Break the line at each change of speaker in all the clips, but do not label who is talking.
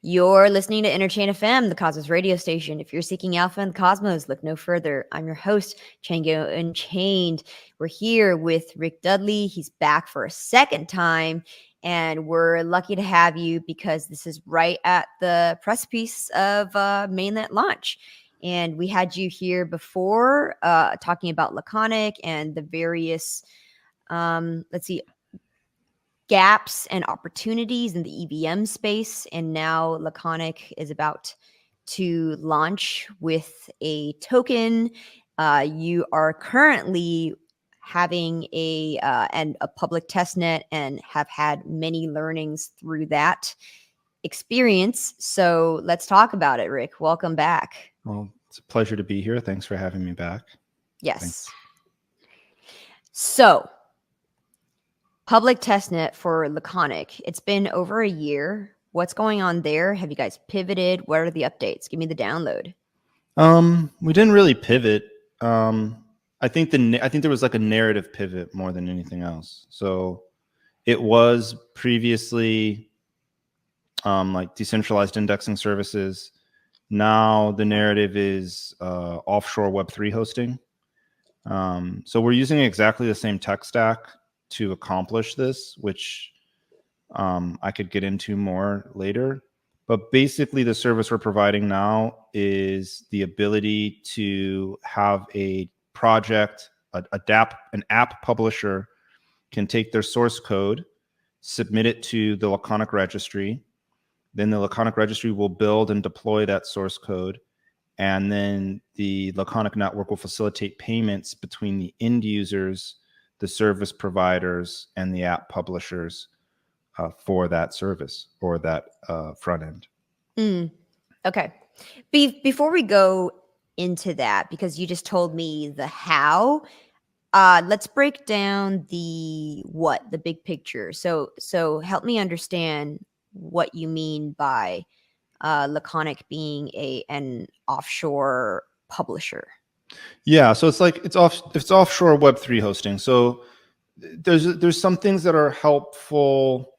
You're listening to Interchain FM, the Cosmos radio station. If you're seeking alpha in the cosmos, look no further. I'm your host, Chango Unchained. We're here with Rick Dudley. He's back for a second time, and we're lucky to have you because this is right at the precipice of mainnet launch. And we had you here before talking about Laconic and the various, gaps and opportunities in the EVM space. And now Laconic is about to launch with a token. You are currently having a public testnet and have had many learnings through that experience. So let's talk about it, Rick. Welcome back.
Well, it's a pleasure to be here. Thanks for having me back.
Yes.
Thanks.
So public testnet for Laconic. It's been over a year. What's going on there? Have you guys pivoted? What are the updates? Give me the download.
We didn't really pivot. I think there was like a narrative pivot more than anything else. So it was previously like decentralized indexing services. Now the narrative is offshore Web3 hosting. So we're using exactly the same tech stack to accomplish this, which I could get into more later. But basically, the service we're providing now is the ability to have a project, an app publisher can take their source code, submit it to the Laconic registry. Then the Laconic registry will build and deploy that source code. And then the Laconic network will facilitate payments between the end users, the service providers, and the app publishers for that service or that front end.
Okay. Before we go into that, because you just told me the how, let's break down the big picture. So help me understand what you mean by Laconic being an offshore publisher.
Yeah, so it's offshore Web3 hosting. So there's some things that are helpful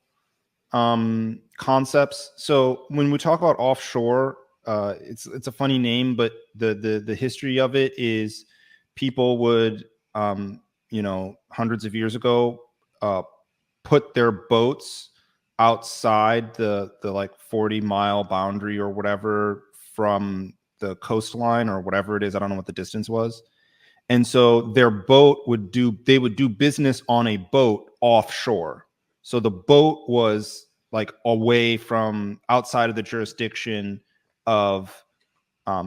concepts. So when we talk about offshore, it's a funny name, but the history of it is people would hundreds of years ago put their boats outside the like 40-mile boundary or whatever from the coastline or whatever it is. I don't know what the distance was. And so their boat would do business on a boat offshore. So the boat was like away from outside of the jurisdiction of,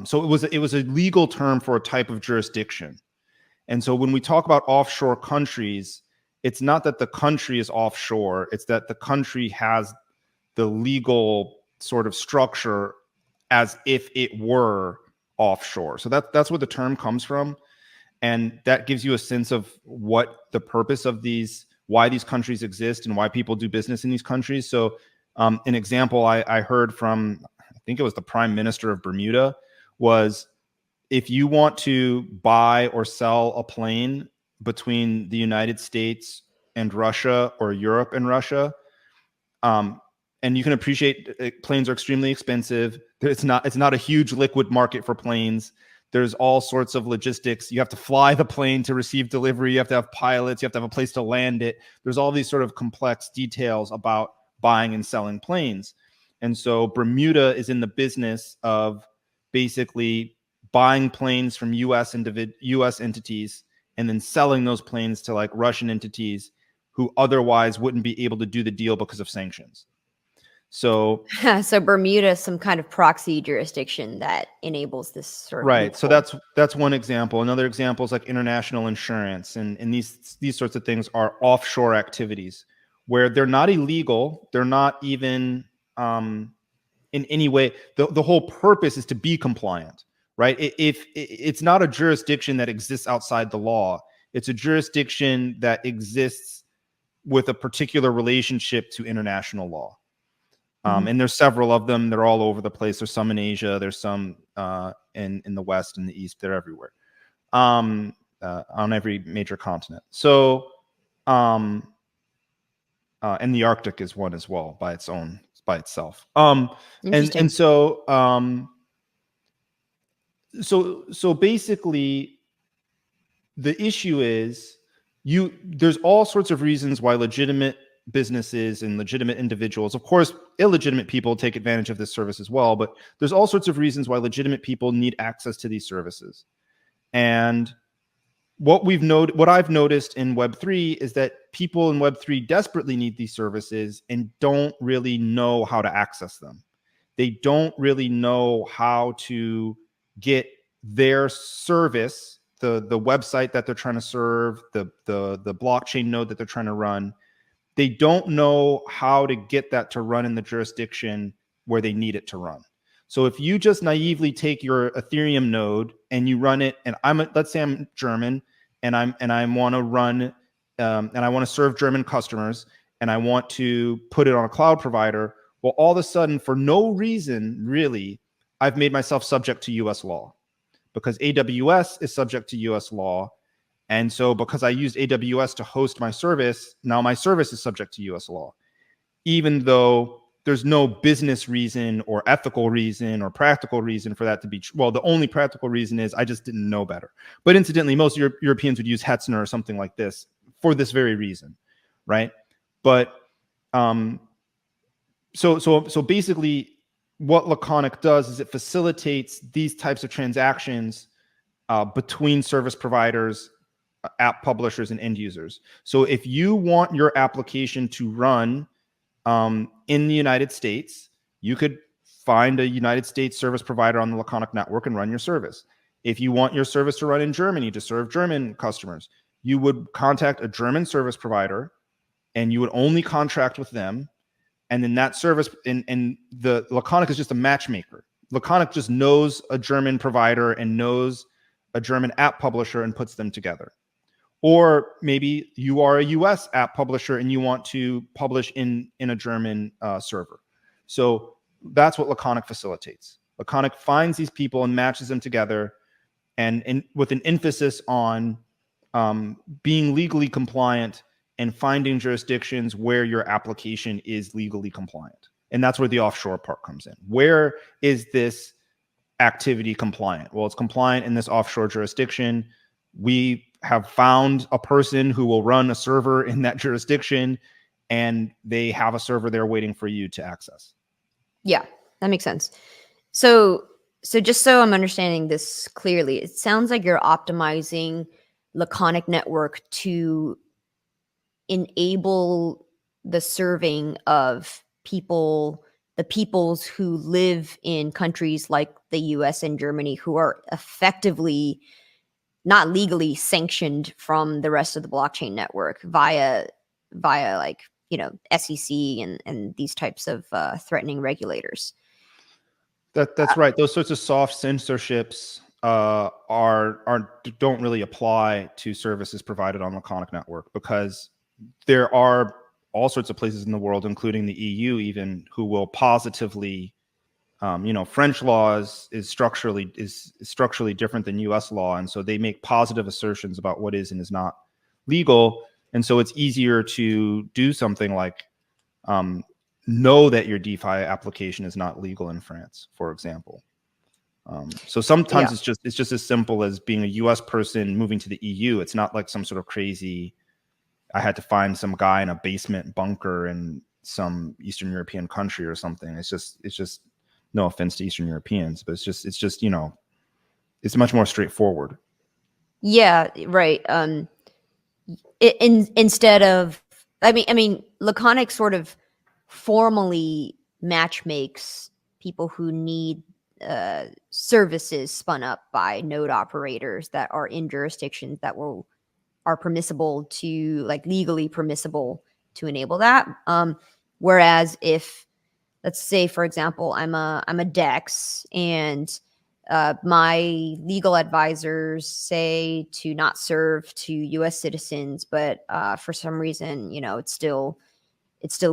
so it was a legal term for a type of jurisdiction. And so when we talk about offshore countries, it's not that the country is offshore, it's that the country has the legal sort of structure as if it were offshore. So that's where the term comes from. And that gives you a sense of what the purpose of why these countries exist and why people do business in these countries. So an example I heard from, I think it was the Prime Minister of Bermuda, was if you want to buy or sell a plane between the United States and Russia or Europe and Russia, and you can appreciate planes are extremely expensive. It's not a huge liquid market for planes. There's all sorts of logistics. You have to fly the plane to receive delivery. You have to have pilots. You have to have a place to land it. There's all these sort of complex details about buying and selling planes. And so Bermuda is in the business of basically buying planes from US entities and then selling those planes to like Russian entities who otherwise wouldn't be able to do the deal because of sanctions. So
Bermuda is some kind of proxy jurisdiction that enables this sort of
right. So that's one example. Another example is like international insurance, and these sorts of things are offshore activities where they're not illegal. They're not even in any way. The whole purpose is to be compliant, right? If it's not a jurisdiction that exists outside the law, it's a jurisdiction that exists with a particular relationship to international law. And there's several of them. They're all over the place. There's some in Asia. There's some in the West and the East. They're everywhere, on every major continent. So and the Arctic is one as well by itself.
Interesting.
And so basically, the issue is there's all sorts of reasons why legitimate businesses and legitimate individuals, of course, illegitimate people take advantage of this service as well, but there's all sorts of reasons why legitimate people need access to these services. And what I've noticed in Web3 is that people in Web3 desperately need these services and don't really know how to access them. They don't really know how to get their service, the website that they're trying to serve, the blockchain node that they're trying to run. They don't know how to get that to run in the jurisdiction where they need it to run. So if you just naively take your Ethereum node and you run it, and let's say I'm German and I want to run and I want to serve German customers and I want to put it on a cloud provider. Well, all of a sudden, for no reason really, I've made myself subject to US law because AWS is subject to US law. And so because I used AWS to host my service, now my service is subject to US law, even though there's no business reason or ethical reason or practical reason for that to be true. Well, the only practical reason is I just didn't know better. But incidentally, most Europeans would use Hetzner or something like this for this very reason, right? But so basically what Laconic does is it facilitates these types of transactions between service providers, app publishers, and end users. So if you want your application to run in the United States, you could find a United States service provider on the Laconic network and run your service. If you want your service to run in Germany to serve German customers, you would contact a German service provider and you would only contract with them. And then that service, and the Laconic is just a matchmaker. Laconic just knows a German provider and knows a German app publisher and puts them together. Or maybe you are a US app publisher and you want to publish in a German server. So that's what Laconic facilitates. Laconic finds these people and matches them together, and with an emphasis on being legally compliant and finding jurisdictions where your application is legally compliant. And that's where the offshore part comes in. Where is this activity compliant? Well, it's compliant in this offshore jurisdiction. We have found a person who will run a server in that jurisdiction, and they have a server there waiting for you to access.
Yeah, that makes sense. So just so I'm understanding this clearly, it sounds like you're optimizing Laconic network to enable the serving of the peoples who live in countries like the US and Germany who are effectively not legally sanctioned from the rest of the blockchain network via like, SEC and these types of threatening regulators.
That's right. Those sorts of soft censorships don't really apply to services provided on Laconic network, because there are all sorts of places in the world, including the EU even, who will positively, French law is structurally different than US law. And so they make positive assertions about what is and is not legal. And so it's easier to do something like know that your DeFi application is not legal in France, for example. So sometimes it's just as simple as being a US person moving to the EU. It's not like some sort of crazy, I had to find some guy in a basement bunker in some Eastern European country or something. It's just no offense to Eastern Europeans, but it's just it's much more straightforward.
Yeah, right. Instead of, I mean, Laconic sort of formally matchmakes people who need services spun up by node operators that are in jurisdictions that are permissible to, like, legally permissible to enable that. Whereas if, let's say, for example, I'm a DEX and my legal advisors say to not serve to U.S. citizens, but for some reason, it's still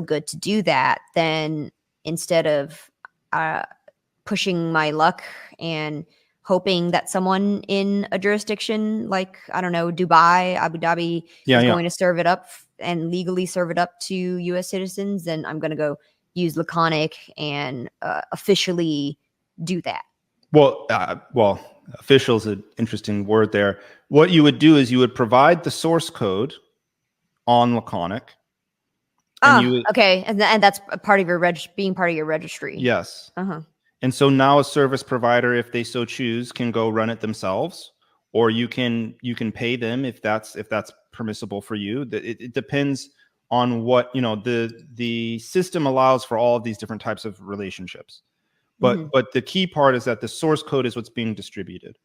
good to do that. Then instead of pushing my luck and hoping that someone in a jurisdiction like, I don't know, Dubai, Abu Dhabi is going to serve it up and legally serve it up to U.S. citizens, then I'm going to go use Laconic and officially do that.
Well, official is an interesting word there. What you would do is you would provide the source code on Laconic.
Okay, and that's a part of your being part of your registry.
Yes. And so now a service provider, if they so choose, can go run it themselves, or you can pay them if that's permissible for you. It depends on what, the system allows for all of these different types of relationships. But the key part is that the source code is what's being distributed.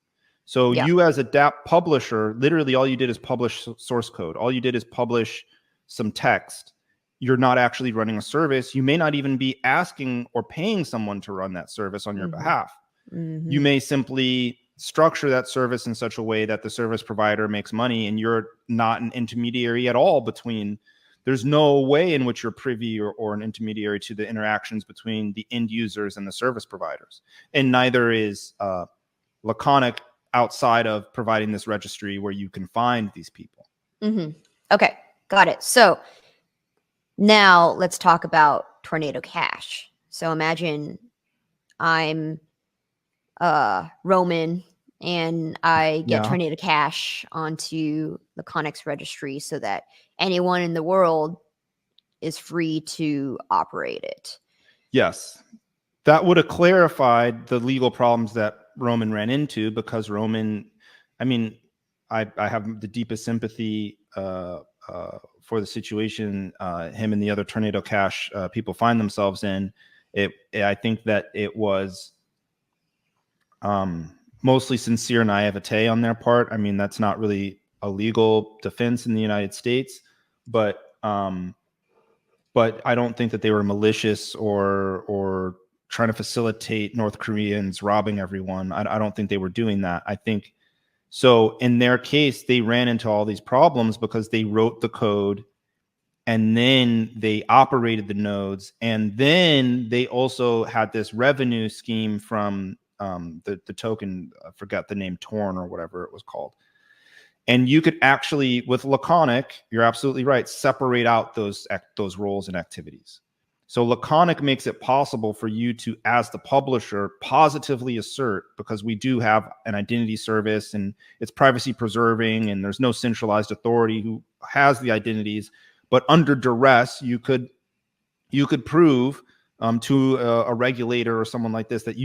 So you as a dApp publisher, literally all you did is publish source code. All you did is publish some text. You're not actually running a service. You may not even be asking or paying someone to run that service on your behalf. You may simply structure that service in such a way that the service provider makes money and you're not an intermediary at all between. There's no way in which you're privy or an intermediary to the interactions between the end users and the service providers. And neither is Laconic outside of providing this registry where you can find these people.
Okay, got it. So now let's talk about Tornado Cash. So imagine I'm Roman and I get Tornado Cash onto Laconic's registry so that anyone in the world is free to operate it.
Yes. That would have clarified the legal problems that Roman ran into, because Roman, I have the deepest sympathy for the situation him and the other Tornado Cash people find themselves in. I think that it was mostly sincere naivete on their part. That's not really a legal defense in the United States, but I don't think that they were malicious or trying to facilitate North Koreans robbing everyone. I don't think they were doing that. I think so. In their case, they ran into all these problems because they wrote the code and then they operated the nodes. And then they also had this revenue scheme from the token, I forgot the name, Torn or whatever it was called. And you could actually, with Laconic, you're absolutely right, separate out those roles and activities. So Laconic makes it possible for you to, as the publisher, positively assert, because we do have an identity service and it's privacy preserving and there's no centralized authority who has the identities, but under duress, you could prove to a regulator or someone like this that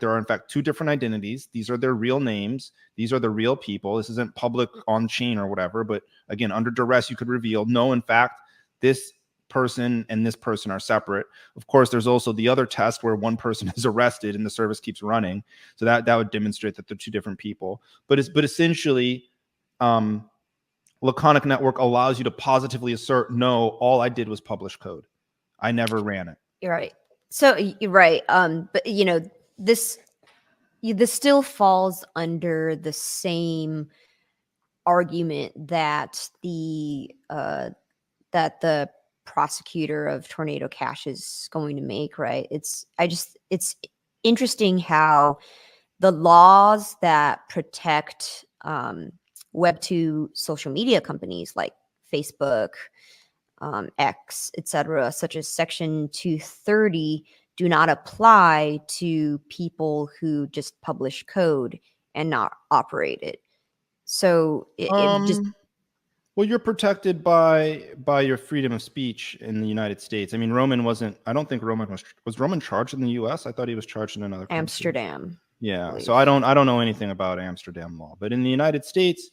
there are in fact two different identities. These are their real names. These are the real people. This isn't public on chain or whatever. But again, under duress, you could reveal, no, in fact, this person and this person are separate. Of course, there's also the other test where one person is arrested and the service keeps running. So that would demonstrate that they're two different people. But essentially, Laconic Network allows you to positively assert, no, all I did was publish code. I never ran it.
You're right. So you're right. But this still falls under the same argument that the prosecutor of Tornado Cash is going to make, right? It's interesting how the laws that protect Web2 social media companies like Facebook, X, etc., such as Section 230, do not apply to people who just publish code and not operate it. So it just...
Well, you're protected by your freedom of speech in the United States. Roman wasn't. I don't think Roman was Roman charged in the U.S. I thought he was charged in another country.
Amsterdam.
Yeah. So I don't know anything about Amsterdam law, but in the United States,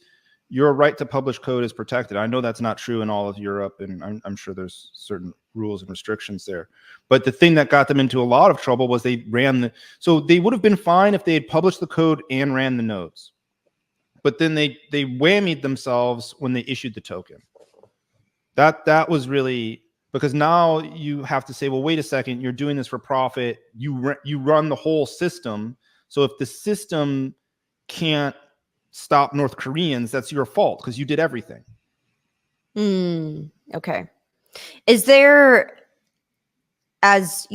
your right to publish code is protected. I know that's not true in all of Europe, and I'm sure there's certain rules and restrictions there. But the thing that got them into a lot of trouble was they so they would have been fine if they had published the code and ran the nodes. But then they whammied themselves when they issued the token. That was really, because now you have to say, well, wait a second, you're doing this for profit. You run the whole system. So if the system can't stop North Koreans, that's your fault because you did everything.
Okay. Is there, as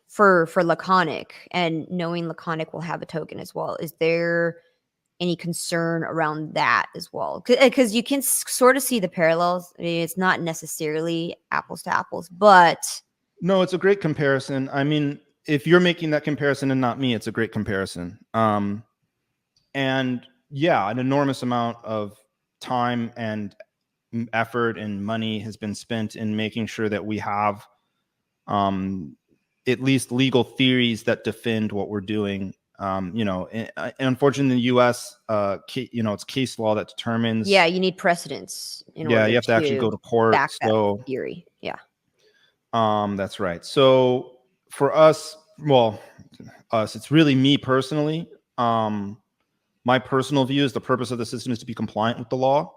for Laconic, and knowing Laconic will have a token as well, is there any concern around that as well? Because you can sort of see the parallels. I mean, it's not necessarily apples to apples, but
No, it's a great comparison. I mean, if you're making that comparison and not me, it's a great comparison. And yeah, an enormous amount of time and effort and money has been spent in making sure that we have at least legal theories that defend what we're doing. And unfortunately, in the U.S., it's case law that determines.
Yeah, you need precedents in
Yeah,
order
you have to actually go to court.
back that
So
theory. Yeah.
That's right. So for us, it's really me personally. My personal view is the purpose of the system is to be compliant with the law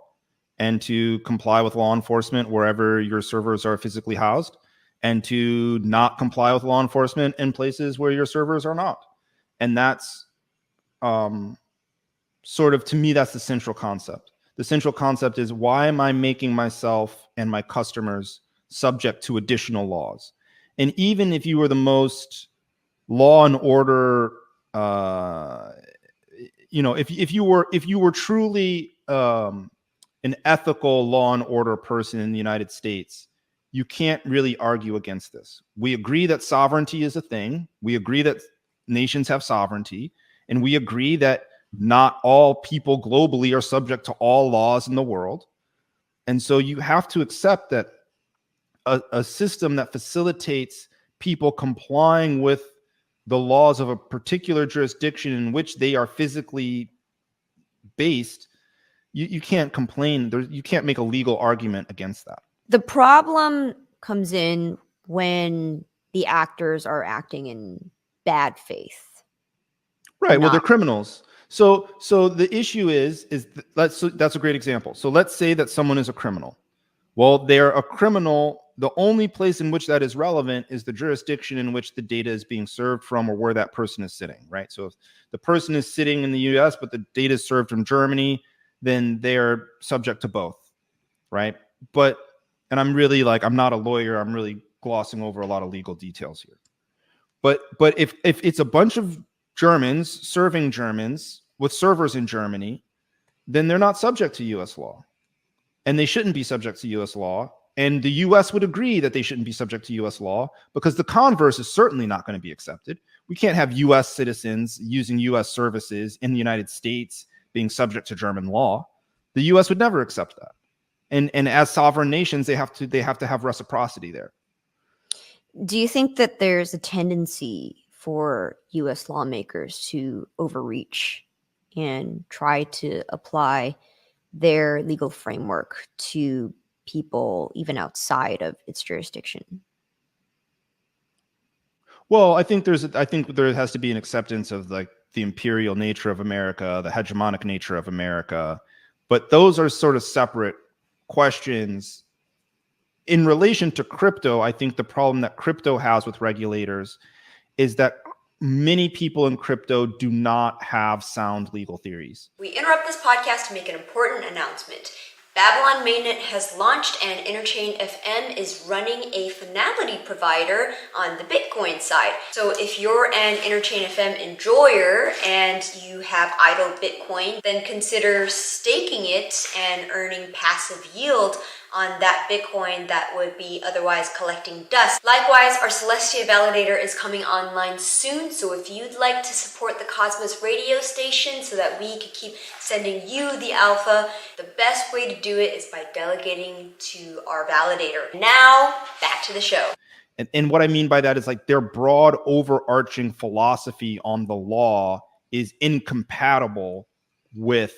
and to comply with law enforcement wherever your servers are physically housed, and to not comply with law enforcement in places where your servers are not. And that's sort of, to me, that's the central concept. The central concept is, why am I making myself and my customers subject to additional laws? And even if you were the most law and order, if you were truly an ethical law and order person in the United States, you can't really argue against this. We agree that sovereignty is a thing. We agree that nations have sovereignty, and we agree that not all people globally are subject to all laws in the world. And so you have to accept that a system that facilitates people complying with the laws of a particular jurisdiction in which they are physically based, you can't complain. You can't make a legal argument against that.
The problem comes in when the actors are acting in bad faith.
Right. Well, they're criminals. So the issue is that's a great example. So let's say that someone is a criminal. Well, they're a criminal. The only place in which that is relevant is the jurisdiction in which the data is being served from, or where that person is sitting, right? So if the person is sitting in the US, but the data is served from Germany, then they're subject to both, right? And I'm not a lawyer. I'm really glossing over a lot of legal details here. But if it's a bunch of Germans serving Germans with servers in Germany, then they're not subject to US law. And they shouldn't be subject to US law. And the US would agree that they shouldn't be subject to US law, because the converse is certainly not going to be accepted. We can't have US citizens using US services in the United States being subject to German law. The US would never accept that. And as sovereign nations, they have to have reciprocity there.
Do you think that there's a tendency for US lawmakers to overreach and try to apply their legal framework to people even outside of its jurisdiction?
Well, I think there has to be an acceptance of like the imperial nature of America, the hegemonic nature of America, but those are sort of separate questions. In relation to crypto, I think the problem that crypto has with regulators is that many people in crypto do not have sound legal theories.
We interrupt this podcast to make an important announcement. Babylon Mainnet has launched, and Interchain FM is running a finality provider on the Bitcoin side. So if you're an Interchain FM enjoyer and you have idle Bitcoin, then consider staking it and earning passive yield on that Bitcoin that would be otherwise collecting dust. Likewise, our Celestia validator is coming online soon, so if you'd like to support the Cosmos radio station so that we can keep sending you the alpha, the best way to do it is by delegating to our validator. Now, back to the show.
And what I mean by that is, like, their broad overarching philosophy on the law is incompatible with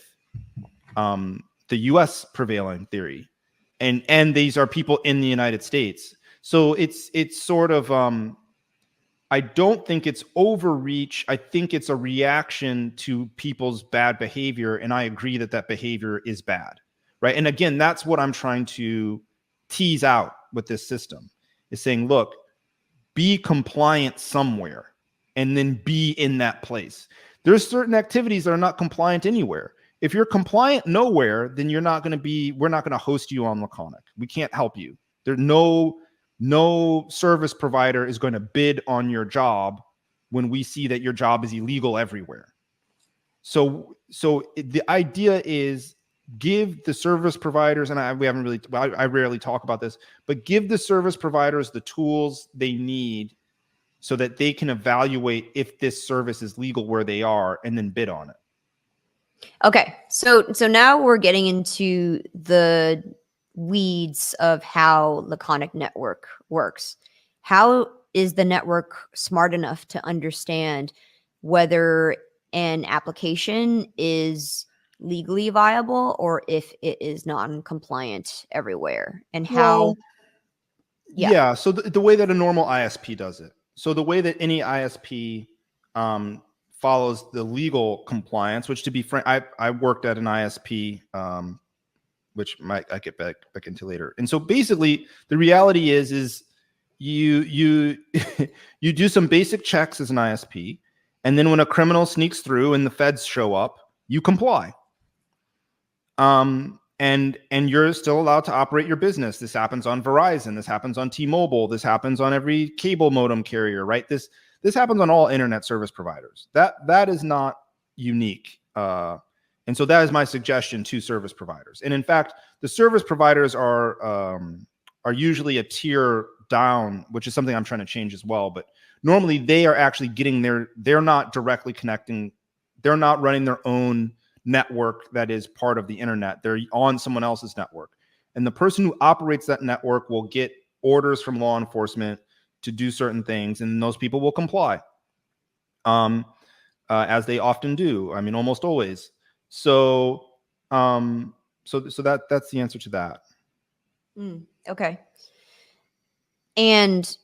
the US prevailing theory. And these are people in the United States. So it's sort of, I don't think it's overreach. I think it's a reaction to people's bad behavior. And I agree that behavior is bad, right? And again, that's what I'm trying to tease out with this system, is saying, look, be compliant somewhere and then be in that place. There's certain activities that are not compliant anywhere. If you're compliant nowhere, then we're not going to host you on Laconic. We can't help you. There's no service provider is going to bid on your job when we see that your job is illegal everywhere. So the idea is give the service providers, and I rarely talk about this, but give the service providers the tools they need so that they can evaluate if this service is legal where they are and then bid on it.
Okay, so now we're getting into the weeds of how Laconic network works. How is the network smart enough to understand whether an application is legally viable or if it is non-compliant everywhere? And how
yeah. So the way that a normal ISP does it. So the way that any ISP follows the legal compliance, which, to be frank, I worked at an ISP, which I get back into later. And so basically, the reality is you you do some basic checks as an ISP, and then when a criminal sneaks through and the feds show up, you comply. And you're still allowed to operate your business. This happens on Verizon. This happens on T-Mobile. This happens on every cable modem carrier, right? This happens on all internet service providers. That is not unique. And so that is my suggestion to service providers. And in fact, the service providers are usually a tier down, which is something I'm trying to change as well. But normally they are actually getting they're not directly connecting. They're not running their own network that is part of the internet. They're on someone else's network. And the person who operates that network will get orders from law enforcement to do certain things, and those people will comply, as they often do. I mean, almost always. So that's the answer to that.
Okay. And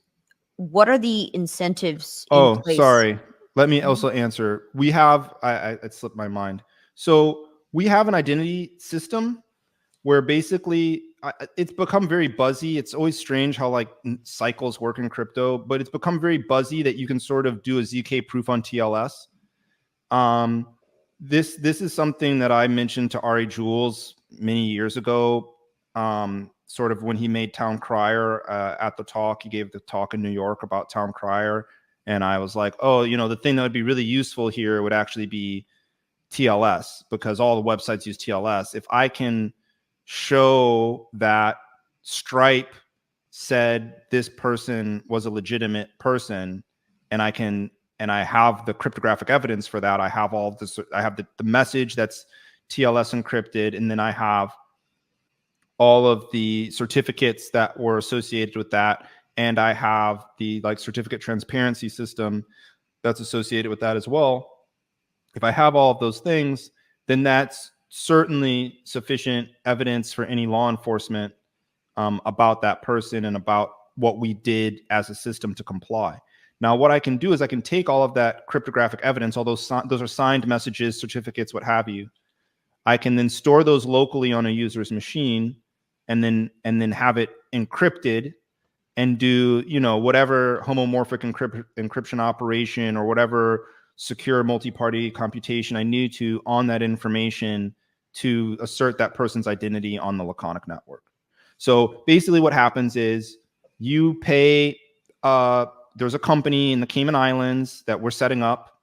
what are the incentives
in place? Sorry. Let me also answer. We have, it slipped my mind. So we have an identity system where basically it's become very buzzy. It's always strange how like cycles work in crypto, but it's become very buzzy that you can sort of do a ZK proof on TLS. This is something that I mentioned to Ari Jules many years ago, sort of when he made Town Crier at the talk. He gave the talk in New York about Town Crier. And I was like, oh, the thing that would be really useful here would actually be TLS, because all the websites use TLS. If I can show that Stripe said this person was a legitimate person, and I have the cryptographic evidence for that. I have all this. I have the message that's TLS encrypted, and then I have all of the certificates that were associated with that, and I have the certificate transparency system that's associated with that as well. If I have all of those things, then that's certainly sufficient evidence for any law enforcement about that person and about what we did as a system to comply. Now, what I can do is I can take all of that cryptographic evidence, all those are signed messages, certificates, what have you. I can then store those locally on a user's machine, and then have it encrypted and do whatever homomorphic encryption operation or whatever secure multi-party computation I need to on that information to assert that person's identity on the Laconic network. So basically what happens is you pay, there's a company in the Cayman Islands that we're setting up.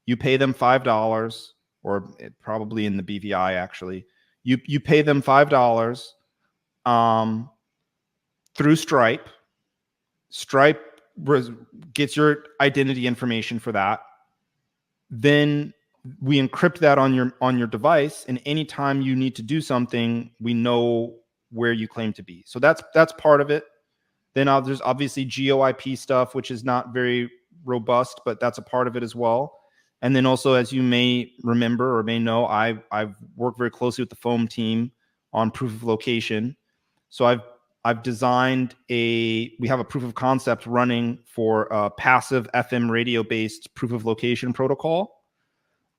You pay them $5, or probably in the BVI actually. You pay them $5 through Stripe. Stripe gets your identity information for that. Then we encrypt that on your device, and anytime you need to do something, we know where you claim to be. So that's part of it. Then there's obviously GeoIP stuff, which is not very robust, but that's a part of it as well. And then also, as you may remember or may know, I've worked very closely with the Foam team on proof of location. So I've designed we have a proof of concept running for a passive FM radio based proof of location protocol.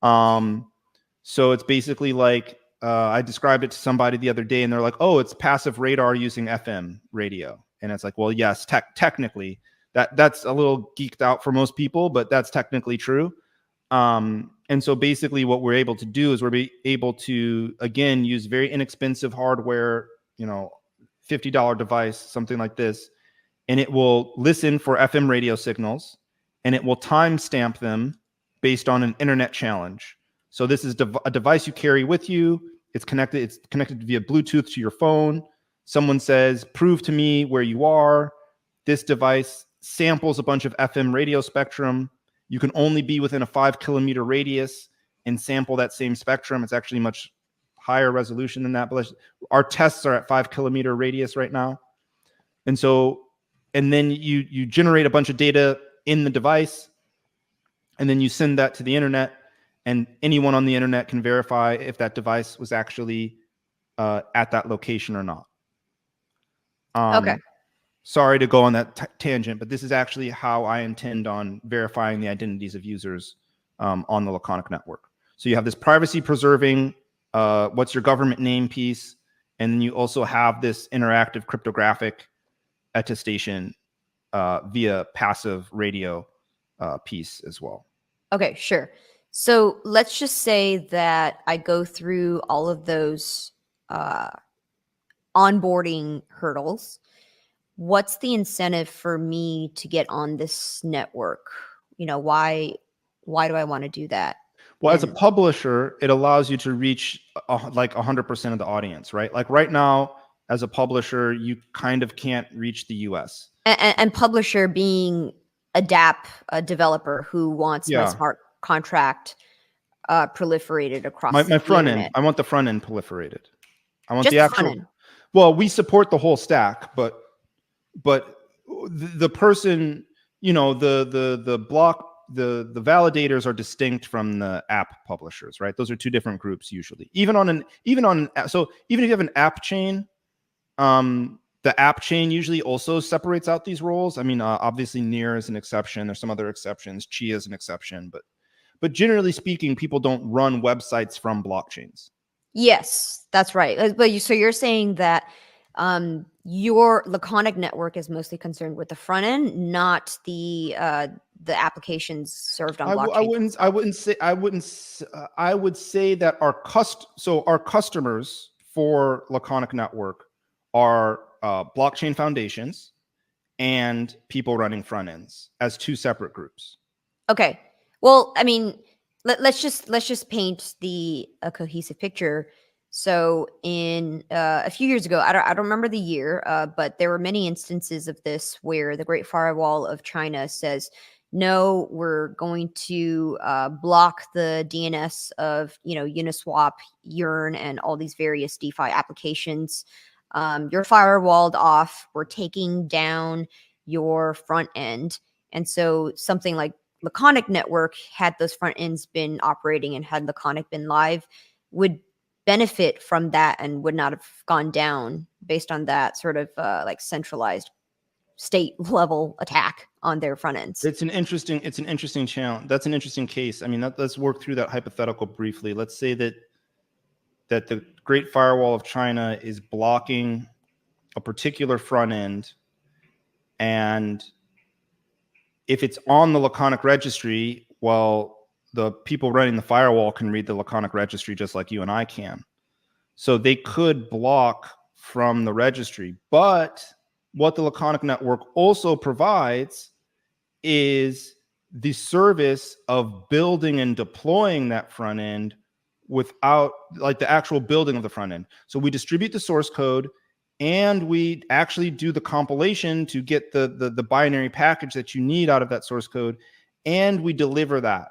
So it's basically like, I described it to somebody the other day and they're like, oh, it's passive radar using FM radio. And it's like, well, yes, technically that's a little geeked out for most people, but that's technically true. And so basically what we're able to do is we're able to, again, use very inexpensive hardware, $50 device, something like this, and it will listen for FM radio signals, and it will timestamp them based on an internet challenge. So this is a device you carry with you. It's connected via Bluetooth to your phone. Someone says, prove to me where you are. This device samples a bunch of FM radio spectrum. You can only be within a 5-kilometer radius and sample that same spectrum. It's actually much higher resolution than that, but our tests are at 5-kilometer radius right now. And then you generate a bunch of data in the device, and then you send that to the internet, and anyone on the internet can verify if that device was actually at that location or not.
Okay.
Sorry to go on that tangent, but this is actually how I intend on verifying the identities of users on the Laconic network. So you have this privacy preserving, what's your government name piece, and then you also have this interactive cryptographic attestation via passive radio piece as well.
Okay, sure. So let's just say that I go through all of those onboarding hurdles. What's the incentive for me to get on this network? Why do I want to do that?
Well, as a publisher, it allows you to reach like 100% of the audience, right? Like right now, as a publisher, you kind of can't reach the US.
And publisher being a DApp, a developer who wants my smart contract proliferated across
my front
internet.
end. I want the front end proliferated. I want
Just
the actual.
front end.
Well, we support the whole stack, but the person, the block, the validators are distinct from the app publishers, right? Those are two different groups usually. So even if you have an app chain, the app chain usually also separates out these roles. I mean, obviously Near is an exception. There's some other exceptions. Chia is an exception, but generally speaking, people don't run websites from blockchains.
Yes, that's right. But so you're saying that your Laconic network is mostly concerned with the front end, not the applications served on blockchain.
I would say that our customers for Laconic network are blockchain foundations and people running front ends as two separate groups.
Okay. Well, I mean, let's just paint a cohesive picture. So in a few years ago, I don't remember the year, but there were many instances of this where the Great Firewall of China says, no, we're going to block the DNS of Uniswap, Yearn, and all these various DeFi applications. You're firewalled off. We're taking down your front end. And so something like Laconic network, had those front ends been operating and had Laconic been live, would benefit from that and would not have gone down based on that sort of like centralized state level attack on their front ends.
It's an interesting challenge. That's an interesting case. I mean, let's work through that hypothetical briefly. Let's say that the Great Firewall of China is blocking a particular front end, and if it's on the Laconic registry, well, the people running the firewall can read the Laconic registry just like you and I can. So they could block from the registry. But what the Laconic network also provides is the service of building and deploying that front end without like the actual building of the front end. So we distribute the source code, and we actually do the compilation to get the binary package that you need out of that source code, and we deliver that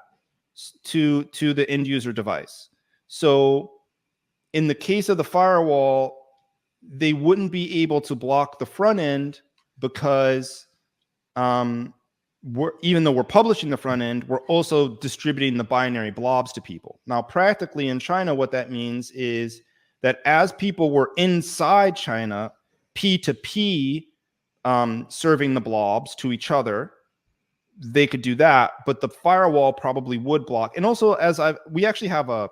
to the end user device. So in the case of the firewall, they wouldn't be able to block the front end because even though we're publishing the front end, we're also distributing the binary blobs to people. Now, practically in China, what that means is that as people were inside China, P2P, serving the blobs to each other, they could do that, but the firewall probably would block. And also, we actually have a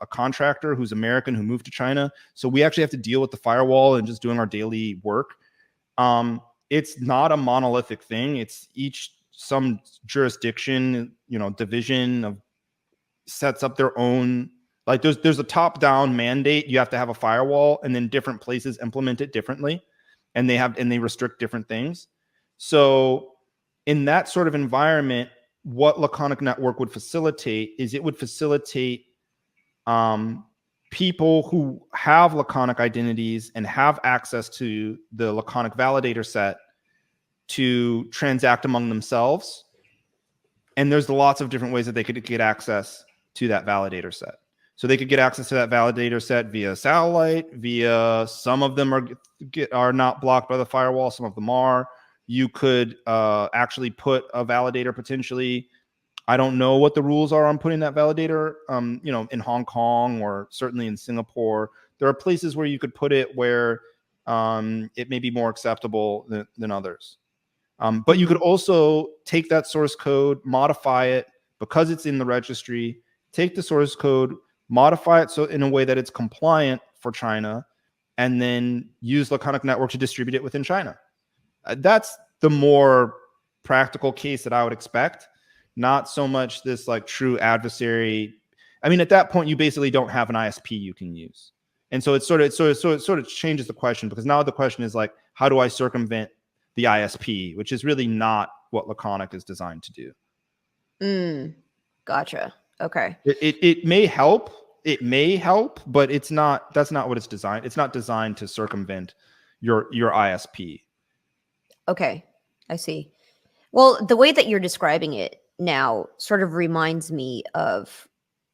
contractor who's American who moved to China, so we actually have to deal with the firewall and just doing our daily work. It's not a monolithic thing. It's some jurisdiction, division of sets up their own. Like there's a top-down mandate. You have to have a firewall, and then different places implement it differently, and they restrict different things. So in that sort of environment, what Laconic network would facilitate is it would facilitate people who have Laconic identities and have access to the Laconic validator set to transact among themselves. And there's lots of different ways that they could get access to that validator set. So they could get access to that validator set via satellite, via some of them are not blocked by the firewall, some of them are. You could actually put a validator potentially. I don't know what the rules are on putting that validator, in Hong Kong or certainly in Singapore. There are places where you could put it where it may be more acceptable than others. But you could also take that source code, modify it because it's in the registry, take the source code, modify it so in a way that it's compliant for China, and then use Laconic Network to distribute it within China. That's the more practical case that I would expect, not so much this like true adversary. I mean, at that point, you basically don't have an ISP you can use. And so it sort of changes the question, because now the question is like, how do I circumvent the ISP, which is really not what Laconic is designed to do.
Gotcha. Okay.
It may help. It may help, but it's not. That's not what it's designed. It's not designed to circumvent your ISP.
Okay, I see. Well, the way that you're describing it now sort of reminds me of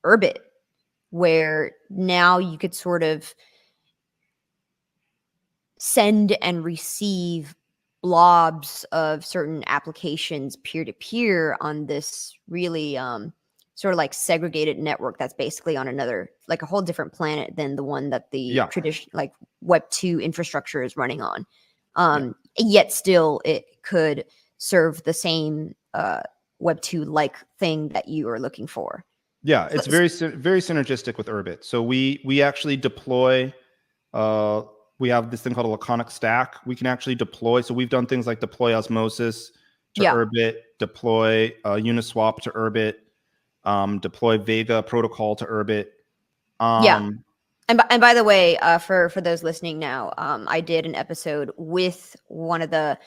Urbit, where now you could sort of send and receive blobs of certain applications peer-to-peer on this really sort of like segregated network that's basically on another, like a whole different planet than the one that the tradition like Web 2 infrastructure is running on. Yet still it could serve the same Web 2 like thing that you are looking for.
Yeah, it's very synergistic with Urbit. So we actually deploy we have this thing called a Laconic stack. We can actually deploy. So we've done things like deploy Osmosis to Urbit, deploy Uniswap to Urbit, deploy Vega protocol to Urbit.
And by the way, for those listening now, I did an episode with one of the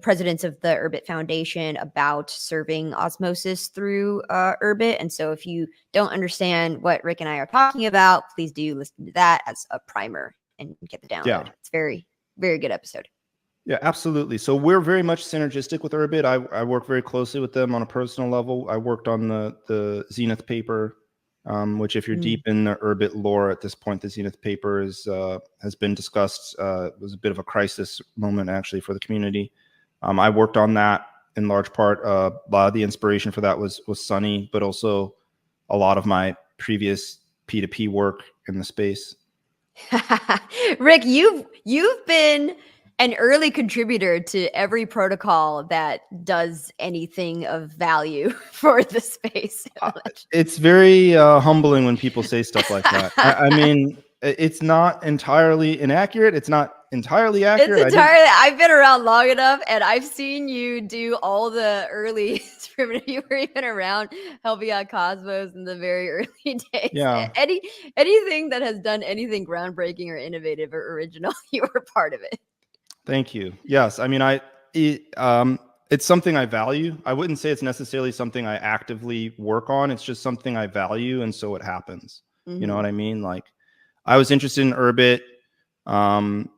presidents of the Urbit Foundation about serving Osmosis through Urbit. And so if you don't understand what Rick and I are talking about, please do listen to that as a primer and get the download. Yeah. It's very, very good episode.
Yeah, absolutely. So we're very much synergistic with Urbit. I work very closely with them on a personal level. I worked on the Zenith paper, which if you're deep in the Urbit lore at this point, the Zenith paper has been discussed. It was a bit of a crisis moment actually for the community. I worked on that in large part. A lot of the inspiration for that was Sunny, but also a lot of my previous P2P work in the space.
Rick, you've been an early contributor to every protocol that does anything of value for the space.
It's very humbling when people say stuff like that. I mean, it's not entirely inaccurate. It's not entirely accurate.
It's entirely. I've been around long enough, and I've seen you do all the early. You were even around helping out Cosmos in the very early days.
Yeah.
Anything that has done anything groundbreaking or innovative or original, you were part of it.
Thank you. Yes, I mean, it's something I value. I wouldn't say it's necessarily something I actively work on. It's just something I value, and so it happens. You know what I mean? Like, I was interested in Urbit. I'm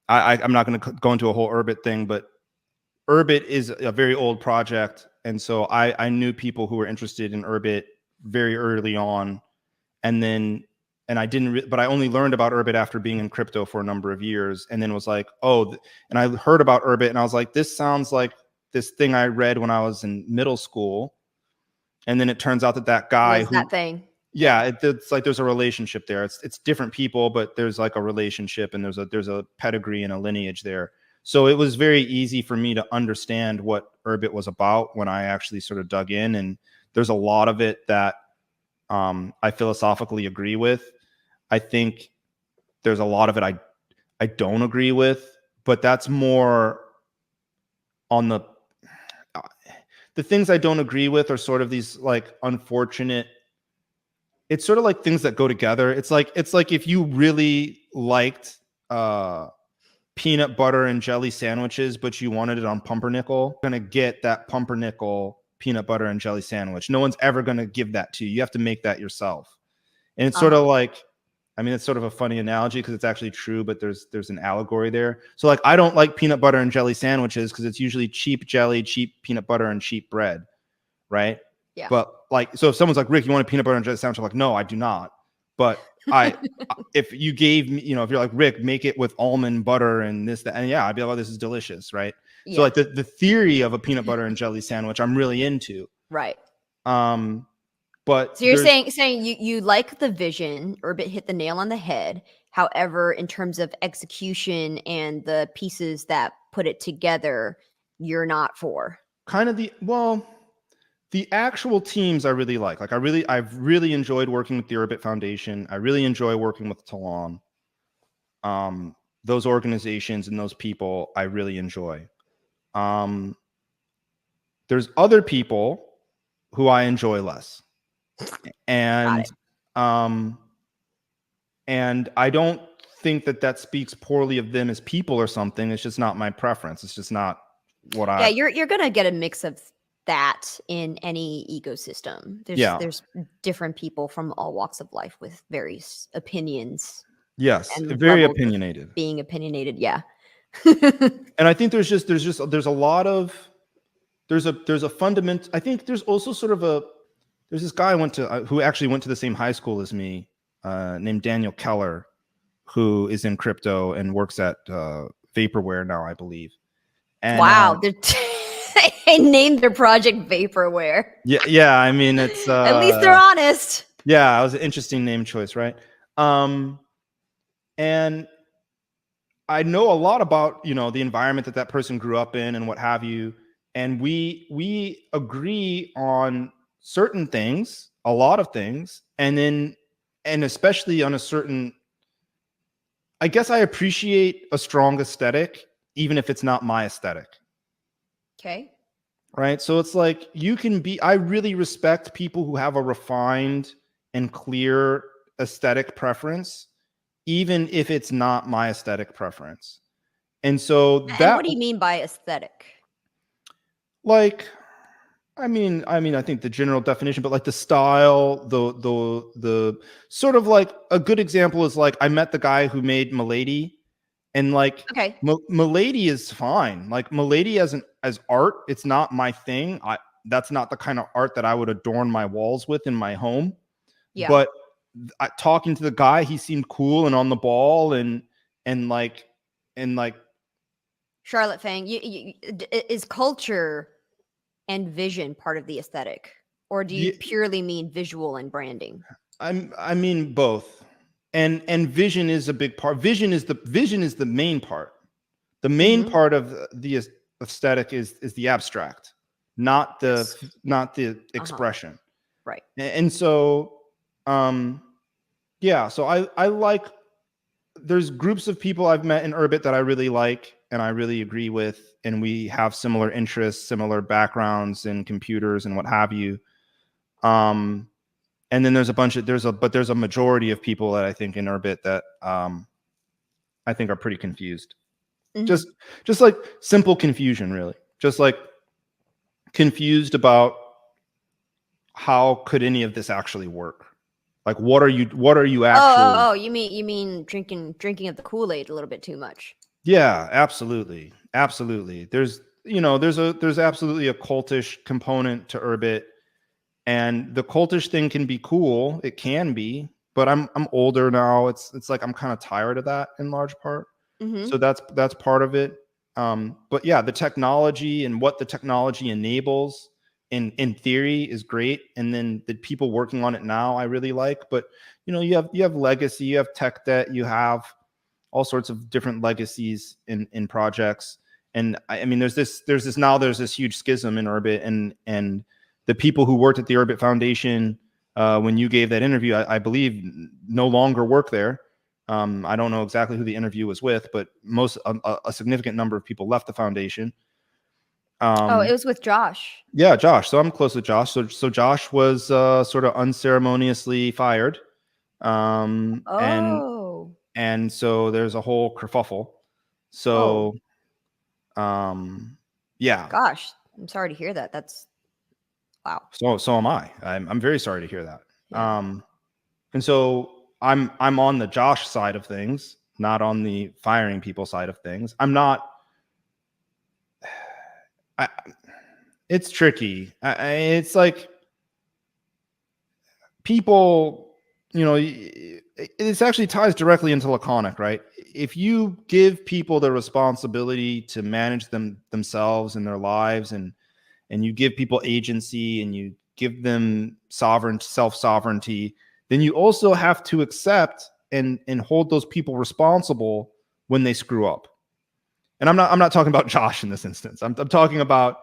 not going to go into a whole Urbit thing, but Urbit is a very old project, and so I knew people who were interested in Urbit very early on, and I didn't, but I only learned about Urbit after being in crypto for a number of years, and then was like, oh, and I heard about Urbit, and I was like, this sounds like this thing I read when I was in middle school, and then it turns out that guy
that thing.
Yeah, it's like there's a relationship there. It's different people, but there's like a relationship, and there's a pedigree and a lineage there. So it was very easy for me to understand what Urbit was about when I actually sort of dug in. And there's a lot of it that I philosophically agree with. I think there's a lot of it I don't agree with, but that's more on the things I don't agree with are sort of these like unfortunate. It's sort of like things that go together. It's like if you really liked peanut butter and jelly sandwiches, but you wanted it on pumpernickel, you're gonna get that pumpernickel peanut butter and jelly sandwich. No one's ever gonna give that to you. You have to make that yourself. And it's sort of like, I mean, it's sort of a funny analogy because it's actually true, but there's an allegory there. So like, I don't like peanut butter and jelly sandwiches because it's usually cheap jelly, cheap peanut butter, and cheap bread, right?
Yeah.
But like, so if someone's like, Rick, you want a peanut butter and jelly sandwich? I'm like, no, I do not. But if you gave me, if you're like, Rick, make it with almond butter and this, that, and yeah, I'd be like, oh, this is delicious, right?
Yeah.
So like the theory of a peanut butter and jelly sandwich, I'm really into.
Right.
But
so you're saying you like the vision, Urbit hit the nail on the head. However, in terms of execution and the pieces that put it together, you're not for.
Kind of the actual teams I really like. Like I've really enjoyed working with the Urbit Foundation. I really enjoy working with Talon. Those organizations and those people I really enjoy. There's other people who I enjoy less. And and I don't think that speaks poorly of them as people or something. It's just not my preference. It's just not what I.
Yeah, you're gonna get a mix of that in any ecosystem. There's different people from all walks of life with various opinions.
Yes,
And
very opinionated.
Being opinionated, yeah.
And I think there's a lot of there's a fundament. I think there's also sort of there's this guy who actually went to the same high school as me, named Daniel Keller, who is in crypto and works at Vaporware now, I believe. And,
wow, they named their project Vaporware.
Yeah. I mean, it's
at least they're honest.
Yeah, it was an interesting name choice, right? And I know a lot about the environment that person grew up in and what have you. And we agree on certain things, a lot of things, and especially on a certain. I guess I appreciate a strong aesthetic, even if it's not my aesthetic.
Okay.
Right. So it's like I really respect people who have a refined and clear aesthetic preference, even if it's not my aesthetic preference. And so
And what do you mean by aesthetic?
Like, I mean, I think the general definition, but like the style, the sort of like a good example is like I met the guy who made Milady, and like
okay,
Milady is fine. Like Milady as art, it's not my thing. That's not the kind of art that I would adorn my walls with in my home. Yeah. But talking to the guy, he seemed cool and on the ball, and like
Charlotte Fang, is culture and vision part of the aesthetic, or do you purely mean visual and branding?
I mean both, and vision is a big part. Vision is the main part. The main part of the aesthetic is the abstract, not the expression.
Right.
And so, yeah. So I like. There's groups of people I've met in Urbit that I really like and I really agree with, and we have similar interests, similar backgrounds in computers and what have you. And then there's a majority of people that I think in Urbit that I think are pretty confused. Just like simple confusion, really. Just like confused about how could any of this actually work. Like, what are you actually?
Oh, you mean drinking of the Kool-Aid a little bit too much?
Yeah, absolutely. There's absolutely a cultish component to Urbit, and the cultish thing can be cool. It can be, but I'm older now. It's like I'm kind of tired of that in large part. So that's part of it. But yeah, the technology and what the technology enables in theory is great, and then the people working on it now I really like. But you have legacy, you have tech debt, you have all sorts of different legacies in projects. And I mean, there's this huge schism in Urbit, and the people who worked at the Urbit Foundation when you gave that interview, I believe, no longer work there. I don't know exactly who the interview was with, but a significant number of people left the foundation.
It was with Josh.
Yeah, Josh. So I'm close with Josh. So Josh was sort of unceremoniously fired. And so there's a whole kerfuffle. So, yeah.
Gosh, I'm sorry to hear that. That's wow.
So am I. I'm very sorry to hear that. Yeah. And so I'm on the Josh side of things, not on the firing people side of things. I'm not. It's tricky. It's like people, you know, it actually ties directly into Laconic, right? If you give people the responsibility to manage themselves and their lives, and you give people agency and you give them self-sovereignty, then you also have to accept and hold those people responsible when they screw up. And I'm not talking about Josh in this instance. I'm talking about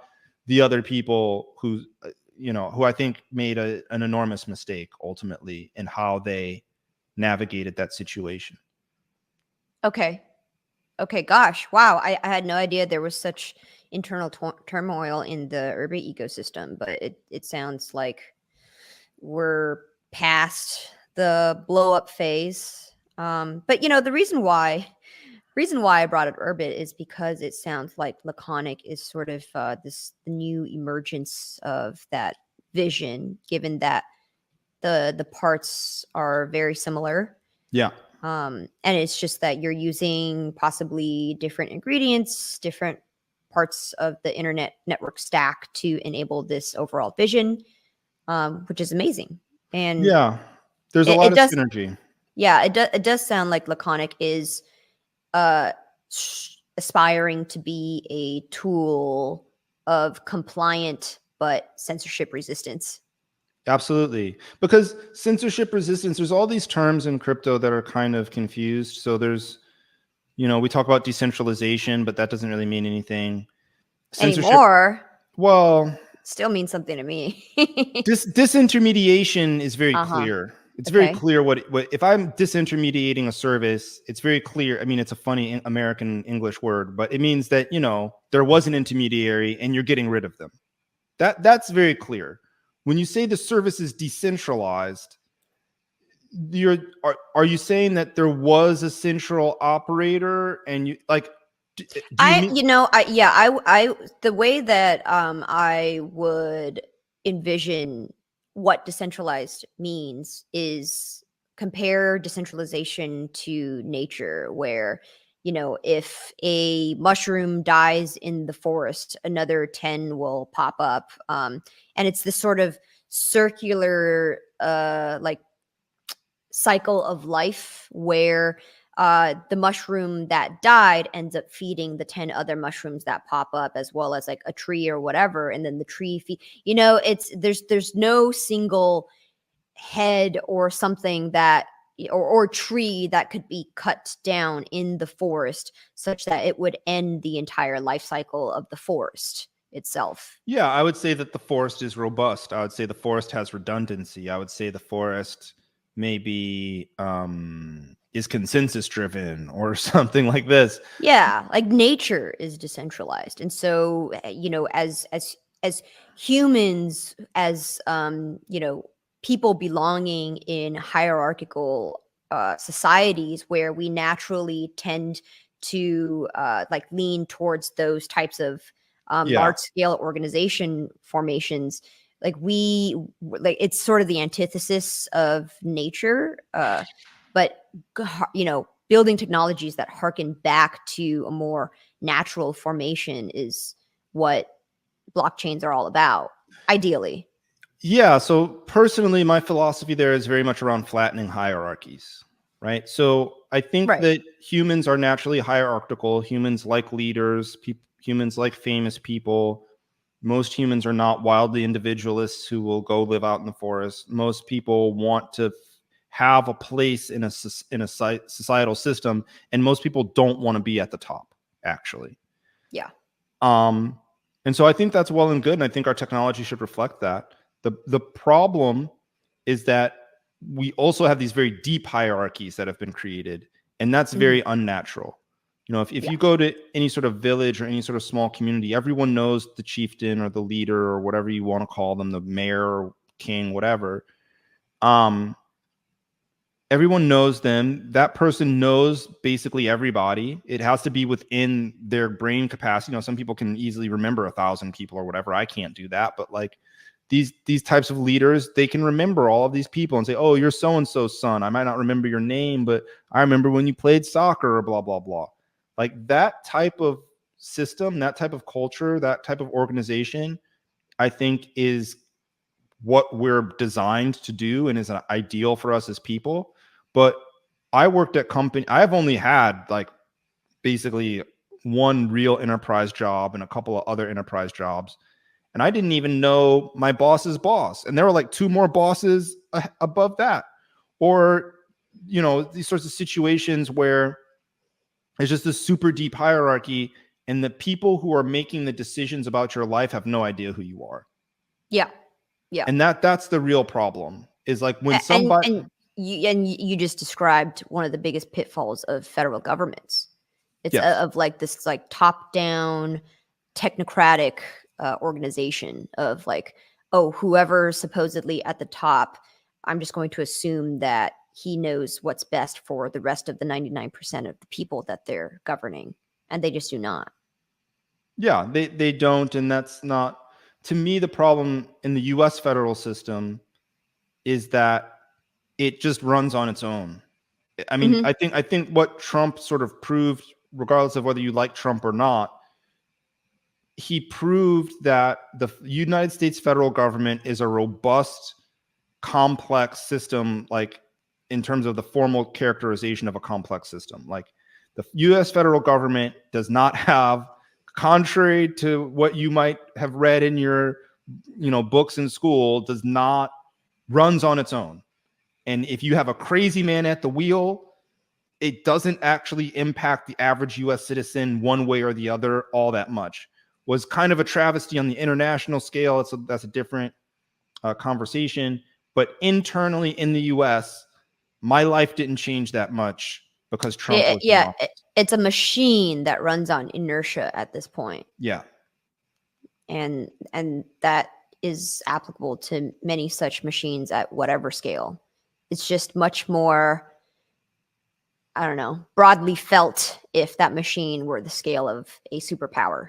the other people who, who I think made an enormous mistake ultimately in how they navigated that situation.
Okay. Gosh. Wow. I had no idea there was such internal turmoil in the urbit ecosystem, but it sounds like we're past the blow up phase. But the reason why I brought up urbit is because it sounds like Laconic is sort of this new emergence of that vision, given that the parts are very similar.
Yeah.
And it's just that you're using possibly different ingredients, different parts of the internet network stack to enable this overall vision, which is amazing. And
yeah, there's a lot of synergy.
Yeah, it does sound like Laconic is aspiring to be a tool of compliant but censorship resistance.
Absolutely. Because censorship resistance, there's all these terms in crypto that are kind of confused. So there's, we talk about decentralization, but that doesn't really mean anything. Censorship,
anymore.
Well,
still means something to me.
Disintermediation is very clear. It's very clear what if I'm disintermediating a service, it's very clear. I mean, it's a funny American English word, but it means that, there was an intermediary and you're getting rid of them. That's very clear. When you say the service is decentralized, are you saying that there was a central operator and you like?
The way that I would envision what decentralized means is compare decentralization to nature, where if a mushroom dies in the forest, another 10 will pop up, and it's this sort of circular like cycle of life where the mushroom that died ends up feeding the 10 other mushrooms that pop up, as well as like a tree or whatever, and then the tree there's no single head or something that or tree that could be cut down in the forest such that it would end the entire life cycle of the forest itself.
Yeah, I would say that the forest is robust. I would say the forest has redundancy. I would say the forest maybe is consensus driven or something like this.
Yeah, like nature is decentralized. And so, as humans, as people belonging in hierarchical societies where we naturally tend to like lean towards those types of large scale organization formations, like it's sort of the antithesis of nature, but building technologies that harken back to a more natural formation is what blockchains are all about, ideally.
Yeah, so personally, my philosophy there is very much around flattening hierarchies, right? So I think that humans are naturally hierarchical. Humans like leaders, humans like famous people. Most humans are not wildly individualists who will go live out in the forest. Most people want to have a place in a societal system, and most people don't want to be at the top, actually.
Yeah.
And so I think that's well and good, and I think our technology should reflect that. The problem is that we also have these very deep hierarchies that have been created, and that's very unnatural. If you go to any sort of village or any sort of small community, everyone knows the chieftain or the leader or whatever you want to call them, the mayor or king, whatever. Everyone knows them. That person knows basically everybody. It has to be within their brain capacity. Some people can easily remember 1,000 people or whatever. I can't do that, but like these types of leaders, they can remember all of these people and say, oh, you're so and so's son. I might not remember your name, but I remember when you played soccer or blah blah blah. Like that type of system, that type of culture, that type of organization, I think is what we're designed to do and is an ideal for us as people. But I worked at company. I've only had like basically one real enterprise job and a couple of other enterprise jobs. And I didn't even know my boss's boss. And there were like 2 more bosses above that. Or, you know, these sorts of situations where it's just this super deep hierarchy and the people who are making the decisions about your life have no idea who you are.
Yeah. Yeah.
And that's the real problem, is like when somebody
you just described one of the biggest pitfalls of federal governments. It's
Yes.
of like this like top down technocratic organization of like, oh, whoever supposedly at the top, I'm just going to assume that he knows what's best for the rest of the 99% of the people that they're governing, and they just do not.
Yeah, they don't, and that's not, to me, the problem in the US federal system is that it just runs on its own. I mean,
Mm-hmm.
I think what Trump sort of proved, regardless of whether you like Trump or not, he proved that the United States federal government is a robust, complex system, like in terms of the formal characterization of a complex system. Like the US federal government does not have, contrary to what you might have read in your, you know, books in school, does not, runs on its own. And if you have a crazy man at the wheel, it doesn't actually impact the average US citizen one way or the other all that much. Was kind of a travesty on the international scale. That's a different conversation. But internally in the US, my life didn't change that much because Trump was in office.
It's a machine that runs on inertia at this point.
Yeah.
And that is applicable to many such machines at whatever scale. It's just much more, I don't know, broadly felt if that machine were the scale of a superpower.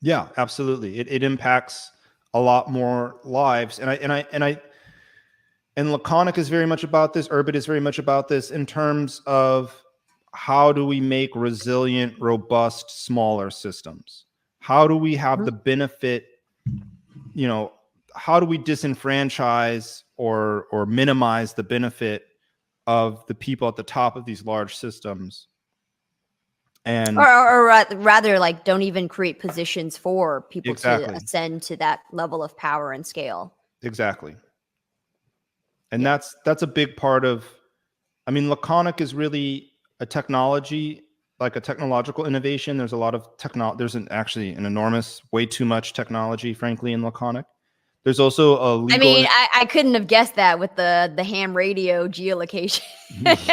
Yeah, absolutely. It impacts a lot more lives. And Laconic is very much about this. Urbit is very much about this in terms of how do we make resilient, robust, smaller systems? How do we have the benefit, you know, how do we disenfranchise or minimize the benefit of the people at the top of these large systems? And
or rather, like, don't even create positions for people
exactly.
to ascend to that level of power and scale.
Exactly. And that's a big part of, I mean, Laconic is really a technology, like a technological innovation. There's a lot of there's actually an enormous, way too much technology, frankly, in Laconic. There's also a legal.
I mean, I couldn't have guessed that with the ham radio geolocation.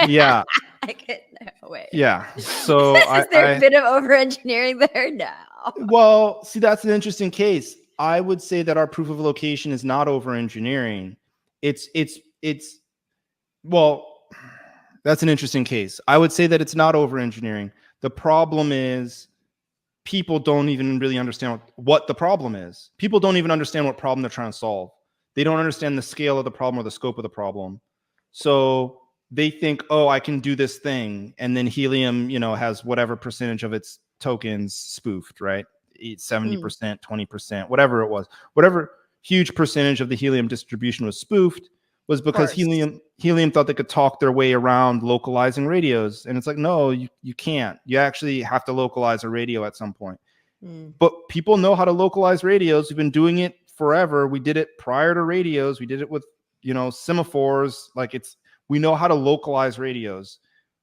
Yeah.
I couldn't. No, wait.
Yeah. So
is there a bit of over-engineering there? No.
Well, see, that's an interesting case. I would say that our proof of location is not over-engineering. It's well, that's an interesting case. I would say that it's not over-engineering. The problem is people don't even really understand what the problem is. People don't even understand what problem they're trying to solve. They don't understand the scale of the problem or the scope of the problem. So they think, oh, I can do this thing. And then Helium, you know, has whatever percentage of its tokens spoofed, right? 70%, 20%, whatever it was. Whatever huge percentage of the Helium distribution was spoofed was because Helium thought they could talk their way around localizing radios. And it's like, no, you can't. You actually have to localize a radio at some point. But people know how to localize radios. We've been doing it forever. We did it prior to radios. We did it with, you know, semaphores. Like we know how to localize radios.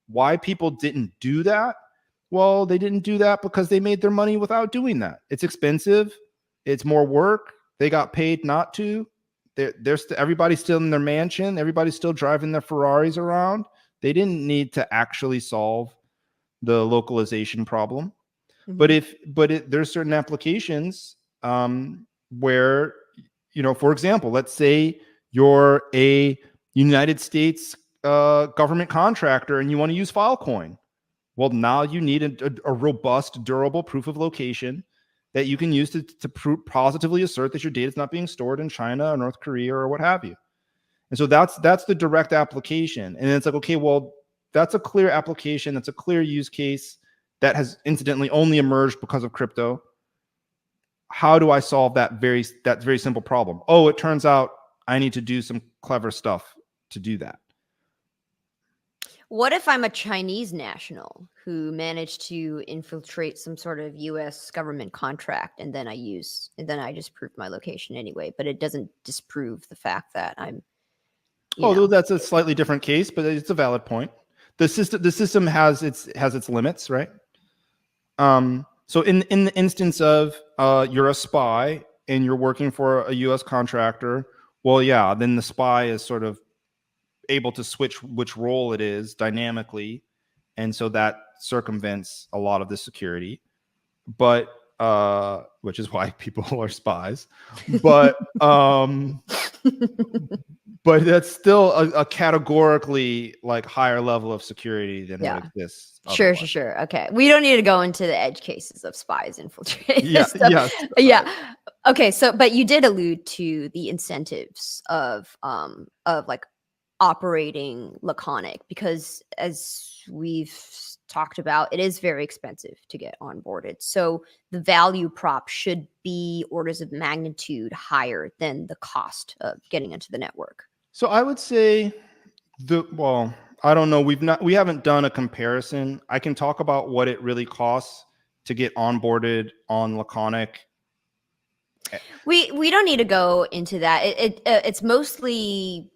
Why people didn't do that? Well, they didn't do that because they made their money without doing that. It's expensive. It's more work. They got paid not to. Everybody's still in their mansion. Everybody's still driving their Ferraris around. They didn't need to actually solve the localization problem. But there's certain applications where, you know, for example, let's say you're a United States government contractor and you want to use Filecoin. Well, now you need a robust, durable proof of location that you can use to positively assert that your data is not being stored in China or North Korea or what have you. And so that's the direct application. And it's like, okay, well, that's a clear application. That's a clear use case that has incidentally only emerged because of crypto. How do I solve that very simple problem? Oh, it turns out I need to do some clever stuff to do that.
What if I'm a Chinese national who managed to infiltrate some sort of U.S. government contract, and then I just prove my location anyway, but it doesn't disprove the fact that I'm.
Although that's a slightly different case, but it's a valid point. The system has its limits, right? So in the instance of you're a spy and you're working for a U.S. contractor, well, yeah, then the spy is sort of able to switch which role it is dynamically, and so that circumvents a lot of the security. But which is why people are spies. But but that's still a categorically like higher level of security than what exists.
Sure. Okay, we don't need to go into the edge cases of spies infiltrating.
Yeah.
Okay, so but you did allude to the incentives of like operating Laconic, because as we've talked about, it is very expensive to get onboarded. So the value prop should be orders of magnitude higher than the cost of getting into the network.
So I would say I don't know. We haven't done a comparison. I can talk about what it really costs to get onboarded on Laconic.
We don't need to go into that. It's mostly,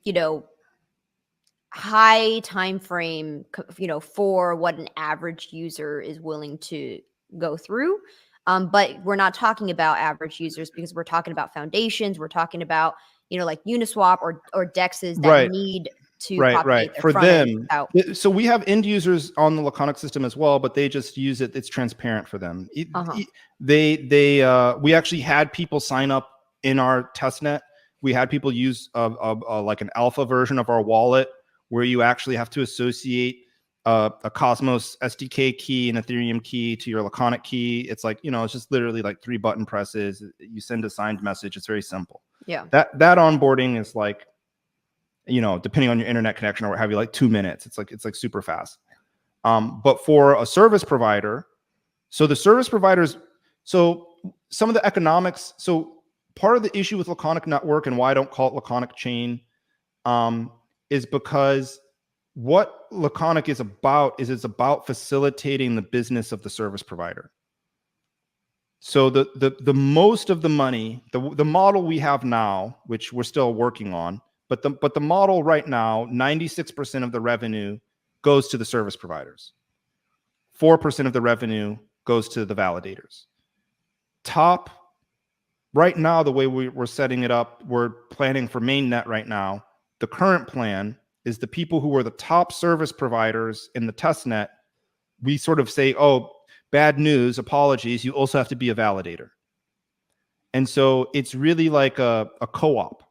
high time frame, for what an average user is willing to go through. But we're not talking about average users, because we're talking about foundations. We're talking about, like Uniswap or DEXs that need to propagate their
for
front
them.
end.
So we have end users on the Laconic system as well, but they just use it. It's transparent for them. We actually had people sign up in our testnet. We had people use like an alpha version of our wallet, where you actually have to associate a Cosmos SDK key and Ethereum key to your Laconic key. It's like, it's just literally like 3 button presses. You send a signed message. It's very simple.
Yeah.
That onboarding is like, depending on your internet connection or what have you, like 2 minutes. It's like super fast. But for a service provider, so the service providers, so some of the economics, so part of the issue with Laconic network and why I don't call it Laconic chain, is because what Laconic is about it's about facilitating the business of the service provider. So the most of the money, the model we have now, which we're still working on, but the model right now, 96% of the revenue goes to the service providers. 4% of the revenue goes to the validators. Right now, the way we're setting it up, we're planning for mainnet right now. The current plan is the people who are the top service providers in the testnet, we sort of say, oh, bad news, apologies, you also have to be a validator. And so it's really like a co-op.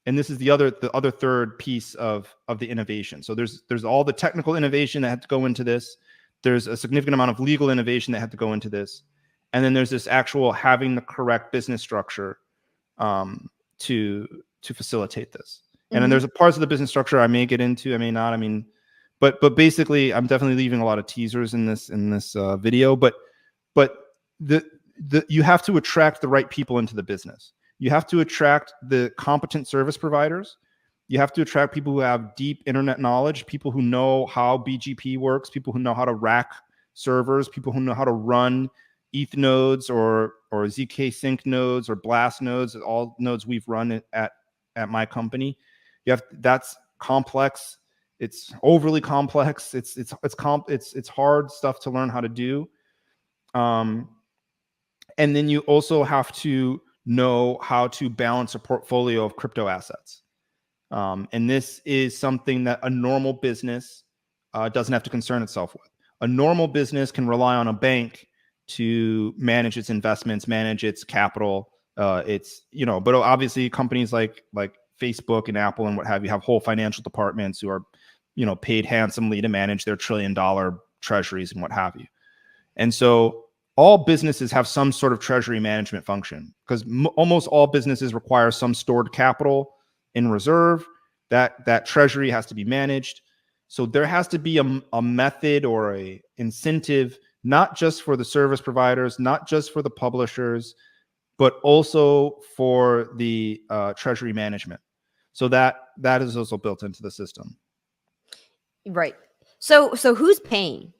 And this is the other third piece of the innovation. So there's all the technical innovation that had to go into this. There's a significant amount of legal innovation that had to go into this. And then there's this actual having the correct business structure to facilitate this. And then there's parts of the business structure I may get into, I may not. I mean, but basically, I'm definitely leaving a lot of teasers in this video. But you have to attract the right people into the business. You have to attract the competent service providers. You have to attract people who have deep internet knowledge, people who know how BGP works, people who know how to rack servers, people who know how to run ETH nodes or ZK Sync nodes or Blast nodes, all nodes we've run at my company. That's complex. It's overly complex. It's hard stuff to learn how to do. And then you also have to know how to balance a portfolio of crypto assets. And this is something that a normal business doesn't have to concern itself with. A normal business can rely on a bank to manage its investments, manage its capital. But obviously companies like Facebook and Apple and what have you have whole financial departments who are, paid handsomely to manage their $1 trillion treasuries and what have you. And so all businesses have some sort of treasury management function, because almost all businesses require some stored capital in reserve. That treasury has to be managed. So there has to be a method or a incentive, not just for the service providers, not just for the publishers, but also for the treasury management. So that is also built into the system.
Right. So who's paying?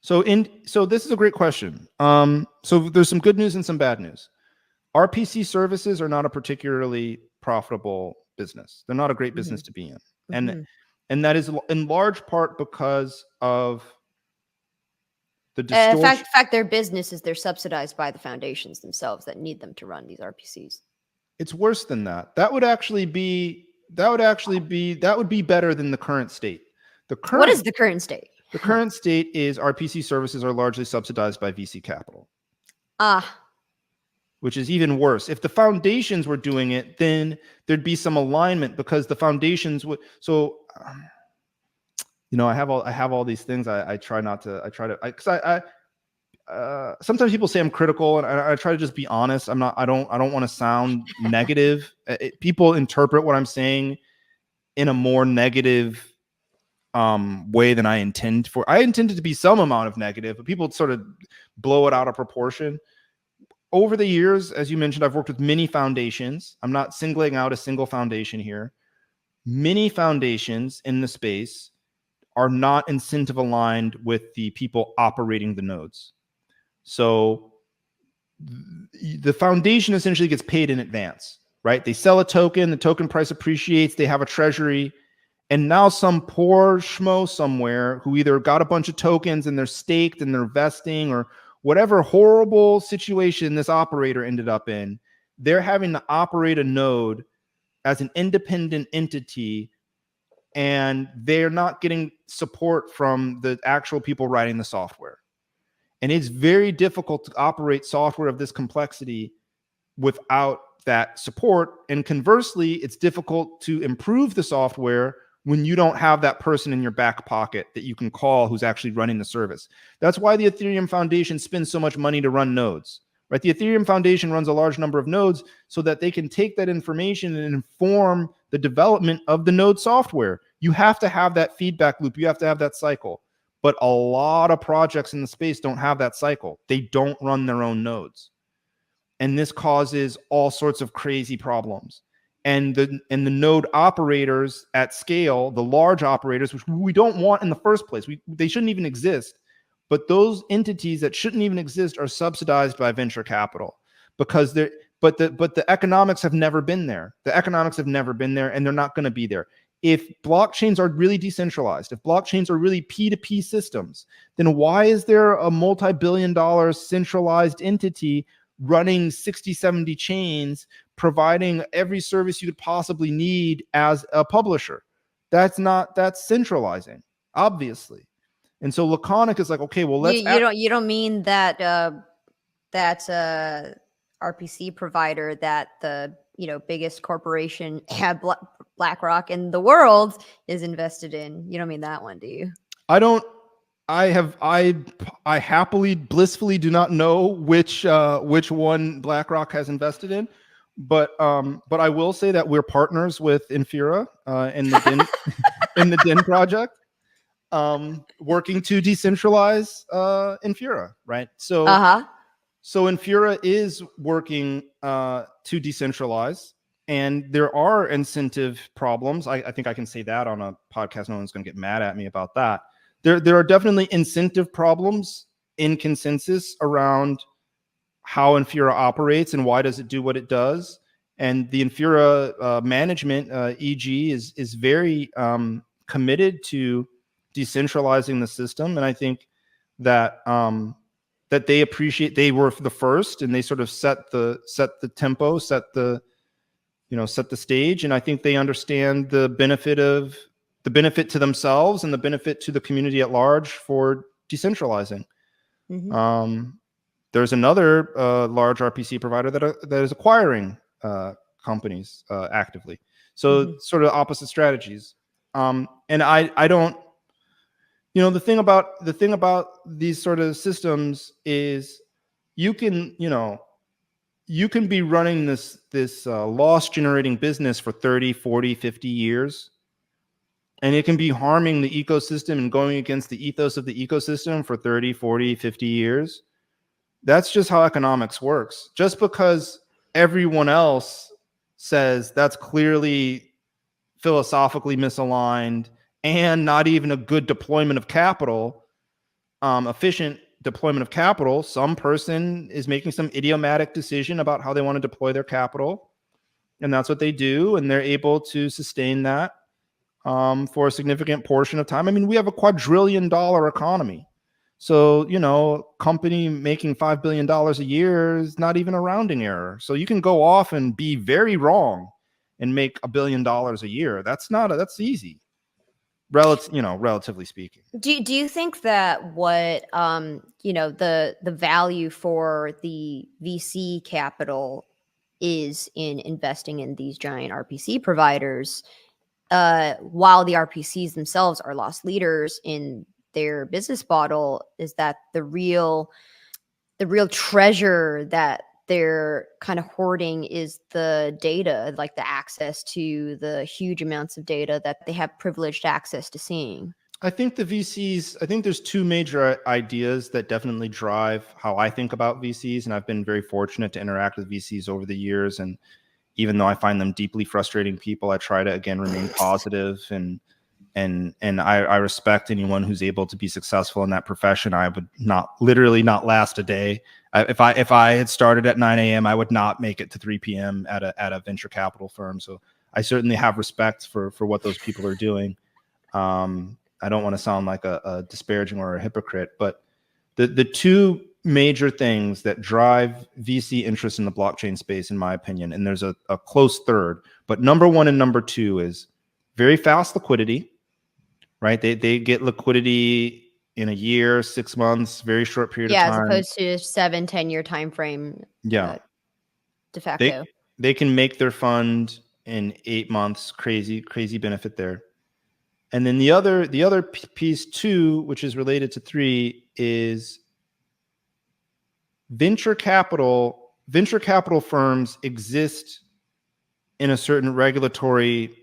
So this is a great question. So there's some good news and some bad news. RPC services are not a particularly profitable business. They're not a great business to be in. And that is in large part because of the distortion.
Fact, their business is they're subsidized by the foundations themselves that need them to run these RPCs.
It's worse than that. That would be better than the current state.
What is the current state?
The current state is RPC services are largely subsidized by VC capital. Which is even worse. If the foundations were doing it, then there'd be some alignment, because the foundations would. So, I have all these things. I try to, sometimes people say I'm critical, and I try to just be honest. I don't want to sound negative. People interpret what I'm saying in a more negative way than I intend for. I intended to be some amount of negative, but people sort of blow it out of proportion. Over the years, as you mentioned, I've worked with many foundations. I'm not singling out a single foundation here. Many foundations in the space are not incentive aligned with the people operating the nodes. So the foundation essentially gets paid in advance, right? They sell a token, the token price appreciates, they have a treasury, and now some poor schmo somewhere who either got a bunch of tokens and they're staked and they're vesting, or whatever horrible situation this operator ended up in, they're having to operate a node as an independent entity, and they're not getting support from the actual people writing the software. And it's very difficult to operate software of this complexity without that support. And conversely, it's difficult to improve the software when you don't have that person in your back pocket that you can call who's actually running the service. That's why the Ethereum Foundation spends so much money to run nodes, right? The Ethereum Foundation runs a large number of nodes so that they can take that information and inform the development of the node software. You have to have that feedback loop. You have to have that cycle. But a lot of projects in the space don't have that cycle. They don't run their own nodes. And this causes all sorts of crazy problems. And the node operators at scale, the large operators, which we don't want in the first place, they shouldn't even exist. But those entities that shouldn't even exist are subsidized by venture capital, because the economics have never been there. The economics have never been there, and they're not going to be there. If blockchains are really decentralized, if blockchains are really P2P systems, then why is there a multi-billion-dollar centralized entity running 60, 70 chains, providing every service you could possibly need as a publisher? That's centralizing, obviously. And so Laconic is like, okay, well,
you don't mean that that's a RPC provider that the biggest corporation, BlackRock in the world, is invested in. You don't mean that one, do you?
I don't. I happily, blissfully do not know which one BlackRock has invested in, but I will say that we're partners with Infura in the DIN, in the DIN project, working to decentralize Infura, right? So so Infura is working to decentralize, and there are incentive problems. I think I can say that on a podcast. No one's going to get mad at me about that. There are definitely incentive problems in consensus around how Infura operates and why does it do what it does. And the Infura management, EG, is very committed to decentralizing the system. And I think that that they appreciate, they were the first, and they sort of set the tempo, set the stage. And I think they understand the benefit to themselves and the benefit to the community at large for decentralizing. There's another large RPC provider that is acquiring companies actively. So sort of opposite strategies. And I don't, the thing about these sort of systems is you can be running this loss generating business for 30, 40, 50 years, and it can be harming the ecosystem and going against the ethos of the ecosystem for 30, 40, 50 years. That's just how economics works. Just because everyone else says that's clearly philosophically misaligned and not even a good deployment of capital, efficient deployment of capital, some person is making some idiomatic decision about how they want to deploy their capital, and that's what they do, and they're able to sustain that for a significant portion of time. I mean, we have a quadrillion-dollar economy. So, company making $5 billion a year is not even a rounding error. So you can go off and be very wrong and make $1 billion a year. That's easy, relatively speaking.
Do you think that what the value for the VC capital is in investing in these giant RPC providers, while the RPCs themselves are loss leaders in their business model, is that the real treasure that they're kind of hoarding is the data, like the access to the huge amounts of data that they have privileged access to seeing?
I think there's two major ideas that definitely drive how I think about VCs. And I've been very fortunate to interact with VCs over the years. And even though I find them deeply frustrating people, I try to, again, remain positive and I respect anyone who's able to be successful in that profession. I would literally not last a day. If I had started at 9 a.m., I would not make it to 3 p.m. at a venture capital firm. So I certainly have respect for what those people are doing. I don't want to sound like a disparaging or a hypocrite, but the two major things that drive VC interest in the blockchain space, in my opinion, and there's a close third, but number one and number two is very fast liquidity, right? They get liquidity in a year, 6 months, very short period of time.
Yeah, as opposed to 7-10 year time frame.
Yeah.
De facto.
They can make their fund in 8 months. Crazy benefit there. And then the other piece too, which is related to 3, is venture capital firms exist in a certain regulatory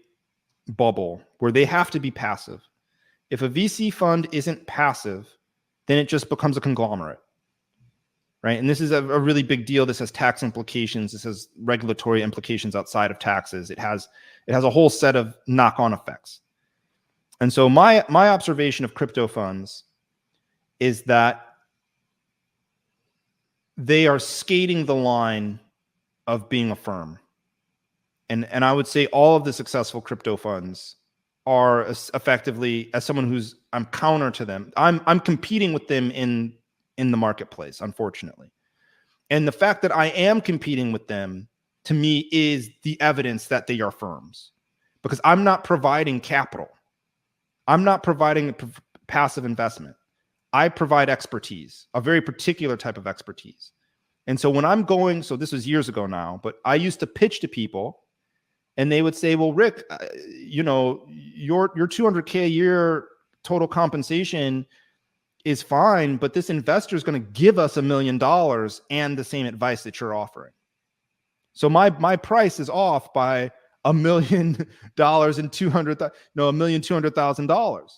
bubble where they have to be passive. If a VC fund isn't passive, then it just becomes a conglomerate, right? And this is a really big deal. This has tax implications. This has regulatory implications outside of taxes. It has a whole set of knock-on effects. And so my observation of crypto funds is that they are skating the line of being a firm. And I would say all of the successful crypto funds are effectively, as someone I'm counter to them, I'm competing with them in the marketplace, unfortunately. And the fact that I am competing with them, to me, is the evidence that they are firms, because I'm not providing capital. I'm not providing a passive investment. I provide expertise, a very particular type of expertise. And so when so this was years ago now, but I used to pitch to people and they would say, well, Rick, your $200K a year total compensation is fine, but this investor is going to give us $1 million and the same advice that you're offering. So my price is off by $1 million and $1,200,000,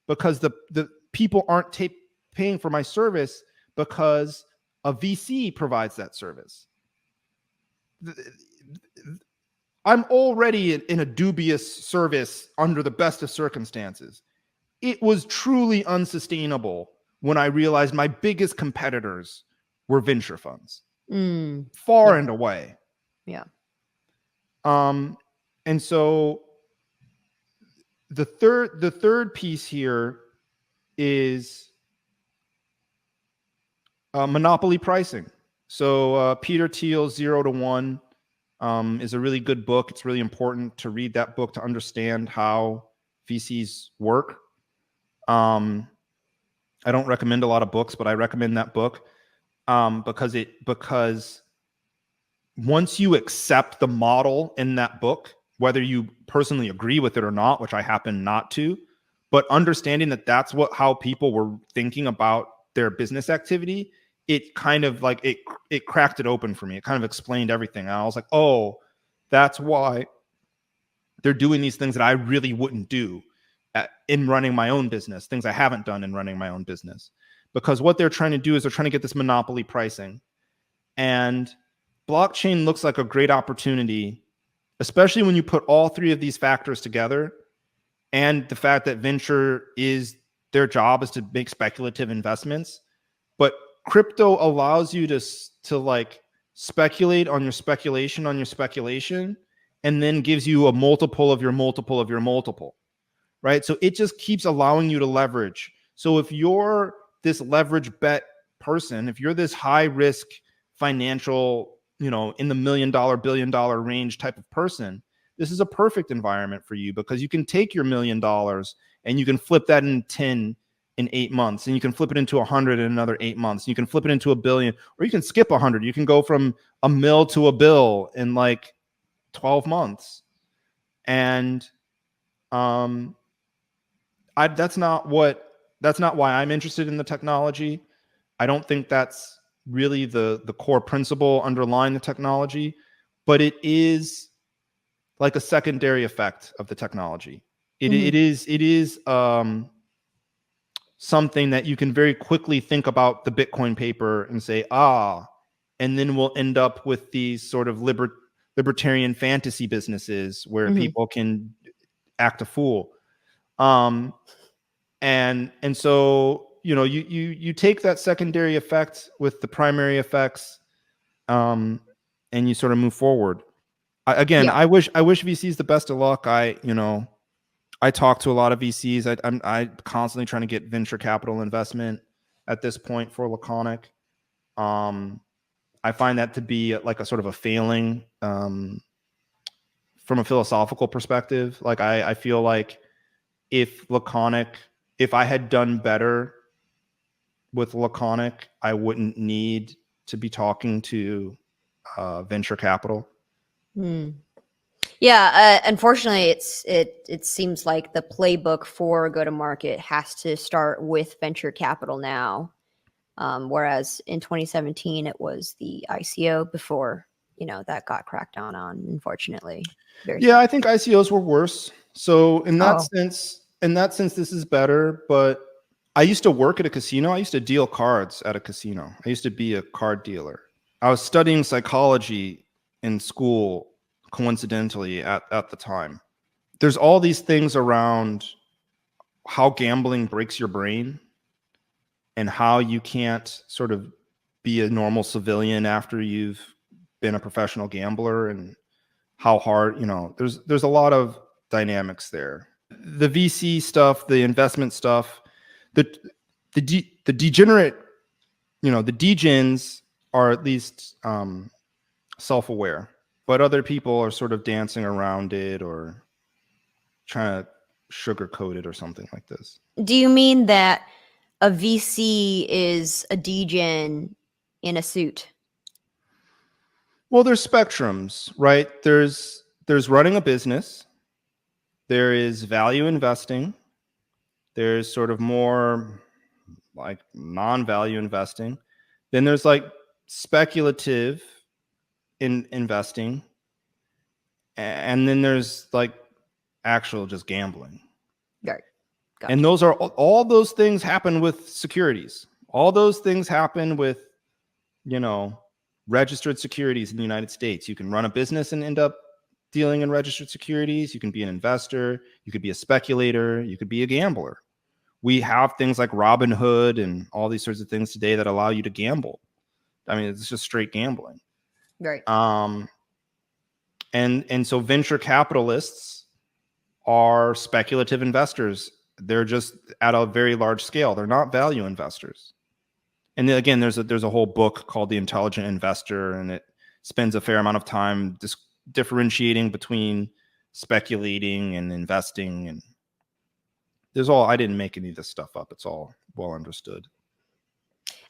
because the people aren't paying for my service because a VC provides that service. I'm already in a dubious service under the best of circumstances. It was truly unsustainable when I realized my biggest competitors were venture funds, far and away.
Yeah.
And so the third piece here is monopoly pricing. So Peter Thiel's 0 to 1 is a really good book. It's really important to read that book to understand how VCs work. I don't recommend a lot of books, but I recommend that book because once you accept the model in that book, whether you personally agree with it or not, which I happen not to, But understanding that that's how people were thinking about their business activity, it kind of like it cracked it open for me. It kind of explained everything. And I was like, oh, that's why they're doing these things that I really wouldn't do in running my own business, things I haven't done in running my own business. Because what they're trying to do is they're trying to get this monopoly pricing. And blockchain looks like a great opportunity, especially when you put all three of these factors together, and the fact that venture is their job is to make speculative investments. But crypto allows you to like speculate on your speculation on your speculation, and then gives you a multiple of your multiple of your multiple, right? So it just keeps allowing you to leverage. So if you're this leverage bet person, if you're this high risk financial, in the $1 million, $1 billion range type of person, this is a perfect environment for you, because you can take your $1 million and you can flip that in 10 in 8 months, and you can flip it into 100 in another 8 months. You can flip it into $1 billion, or you can skip 100. You can go from a mil to $1 billion in like 12 months. And that's not why I'm interested in the technology. I don't think that's really the core principle underlying the technology, but it is like a secondary effect of the technology. It is something that you can very quickly think about the Bitcoin paper and say, and then we'll end up with these sort of libertarian fantasy businesses where people can act a fool. And so, you take that secondary effect with the primary effects, and you sort of move forward. I wish VCs the best of luck. I talk to a lot of VCs. I'm constantly trying to get venture capital investment at this point for Laconic. I find that to be like a sort of a failing, from a philosophical perspective. Like I feel like if I had done better with Laconic, I wouldn't need to be talking to venture capital.
Yeah, unfortunately, it seems like the playbook for go to market has to start with venture capital now, whereas in 2017 it was the ICO before that got cracked down on. Unfortunately,
I think ICOs were worse. So in that sense, this is better. But I used to work at a casino. I used to deal cards at a casino. I used to be a card dealer. I was studying psychology in school, coincidentally, at the time. There's all these things around how gambling breaks your brain and how you can't sort of be a normal civilian after you've been a professional gambler, and how hard, there's a lot of dynamics there. The VC stuff, the investment stuff, the degenerate, the degens are at least self-aware, but other people are sort of dancing around it or trying to sugarcoat it or something like this.
Do you mean that a VC is a degen in a suit?
Well, there's spectrums, right? There's running a business. There is value investing. There's sort of more like non-value investing. Then there's like speculative investing. And then there's like actual just gambling.
Right. Gotcha.
And those are all those things happen with securities. All those things happen with, registered securities in the United States. You can run a business and end up dealing in registered securities. You can be an investor. You could be a speculator. You could be a gambler. We have things like Robinhood and all these sorts of things today that allow you to gamble. I mean, it's just straight gambling.
Right.
And so venture capitalists are speculative investors. They're just at a very large scale. They're not value investors. And then again, there's a whole book called The Intelligent Investor, and it spends a fair amount of time differentiating between speculating and investing. And I didn't make any of this stuff up. It's all well understood.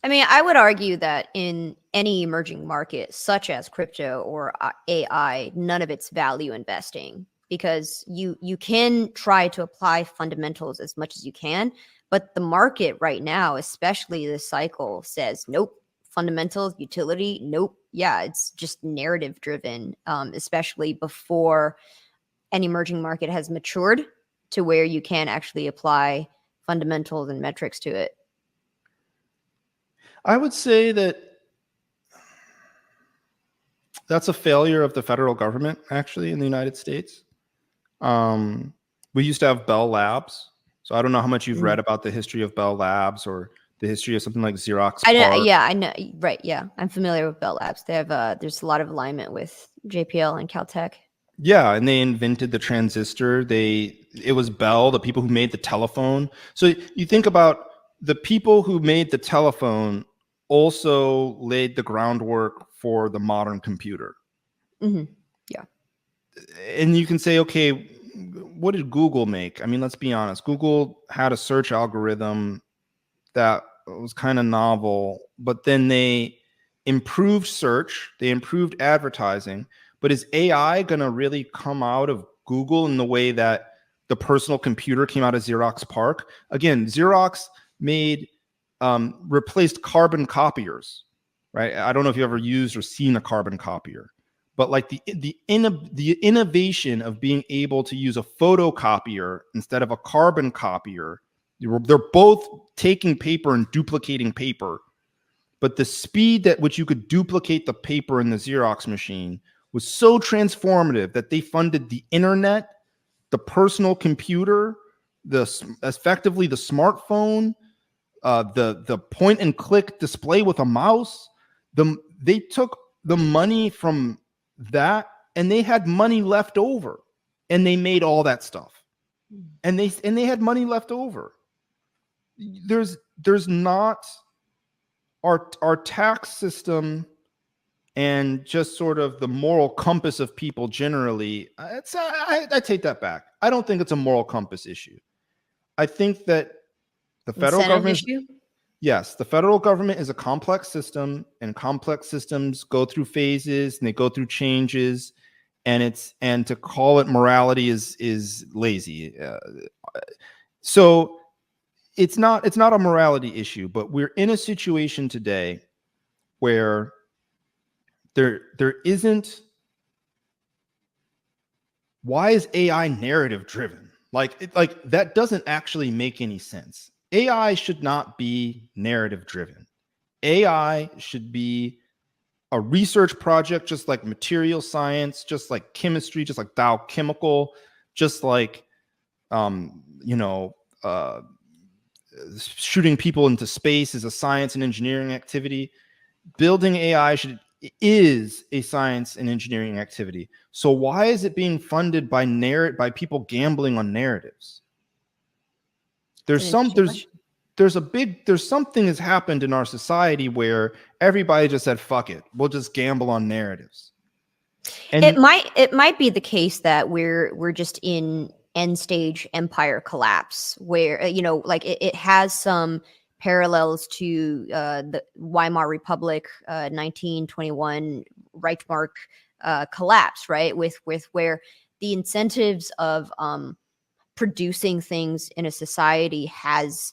I mean, I would argue that in any emerging market, such as crypto or AI, none of it's value investing. because you can try to apply fundamentals as much as you can, but the market right now, especially this cycle, says nope. Fundamentals, utility, nope. Yeah, it's just narrative driven, especially before an emerging market has matured to where you can actually apply fundamentals and metrics to it.
I would say that that's a failure of the federal government, actually, in the United States. We used to have Bell Labs. So I don't know how much you've read about the history of Bell Labs or the history of something like Xerox PARC.
I know. Right. Yeah. I'm familiar with Bell Labs. They have, there's a lot of alignment with JPL and Caltech.
Yeah, and they invented the transistor. It was Bell, the people who made the telephone. So you think about the people who made the telephone also laid the groundwork for the modern computer.
Mm-hmm. Yeah.
And you can say, okay, what did Google make? I mean, let's be honest. Google had a search algorithm that was kind of novel, but then they improved search, they improved advertising. But is AI going to really come out of Google in the way that the personal computer came out of Xerox PARC? Again, Xerox replaced carbon copiers, right? I don't know if you've ever used or seen a carbon copier, but like the innovation of being able to use a photocopier instead of a carbon copier, they're both taking paper and duplicating paper, but the speed at which you could duplicate the paper in the Xerox machine was so transformative that they funded the internet, the personal computer, effectively the smartphone, the point and click display with a mouse. They took the money from that and they had money left over, and they made all that stuff, and they had money left over. There's not our tax system and just sort of the moral compass of people generally. I take that back. I don't think it's a moral compass issue. I think that the federal government issue? Yes, the federal government is a complex system, and complex systems go through phases and they go through changes, and to call it morality is lazy. So it's not a morality issue, but we're in a situation today where there isn't. Why is AI narrative driven? Like that doesn't actually make any sense. AI should not be narrative driven. AI should be a research project, just like material science, just like chemistry, just like biochemical, just like shooting people into space is a science and engineering activity. Building AI is a science and engineering activity. So why is it being funded by people gambling on narratives? There's something has happened in our society where everybody just said, fuck it, we'll just gamble on narratives. And
it might be the case that we're just in end stage empire collapse, where it has some parallels to the Weimar Republic, 1921 Reichsmark collapse, right? With where the incentives of producing things in a society has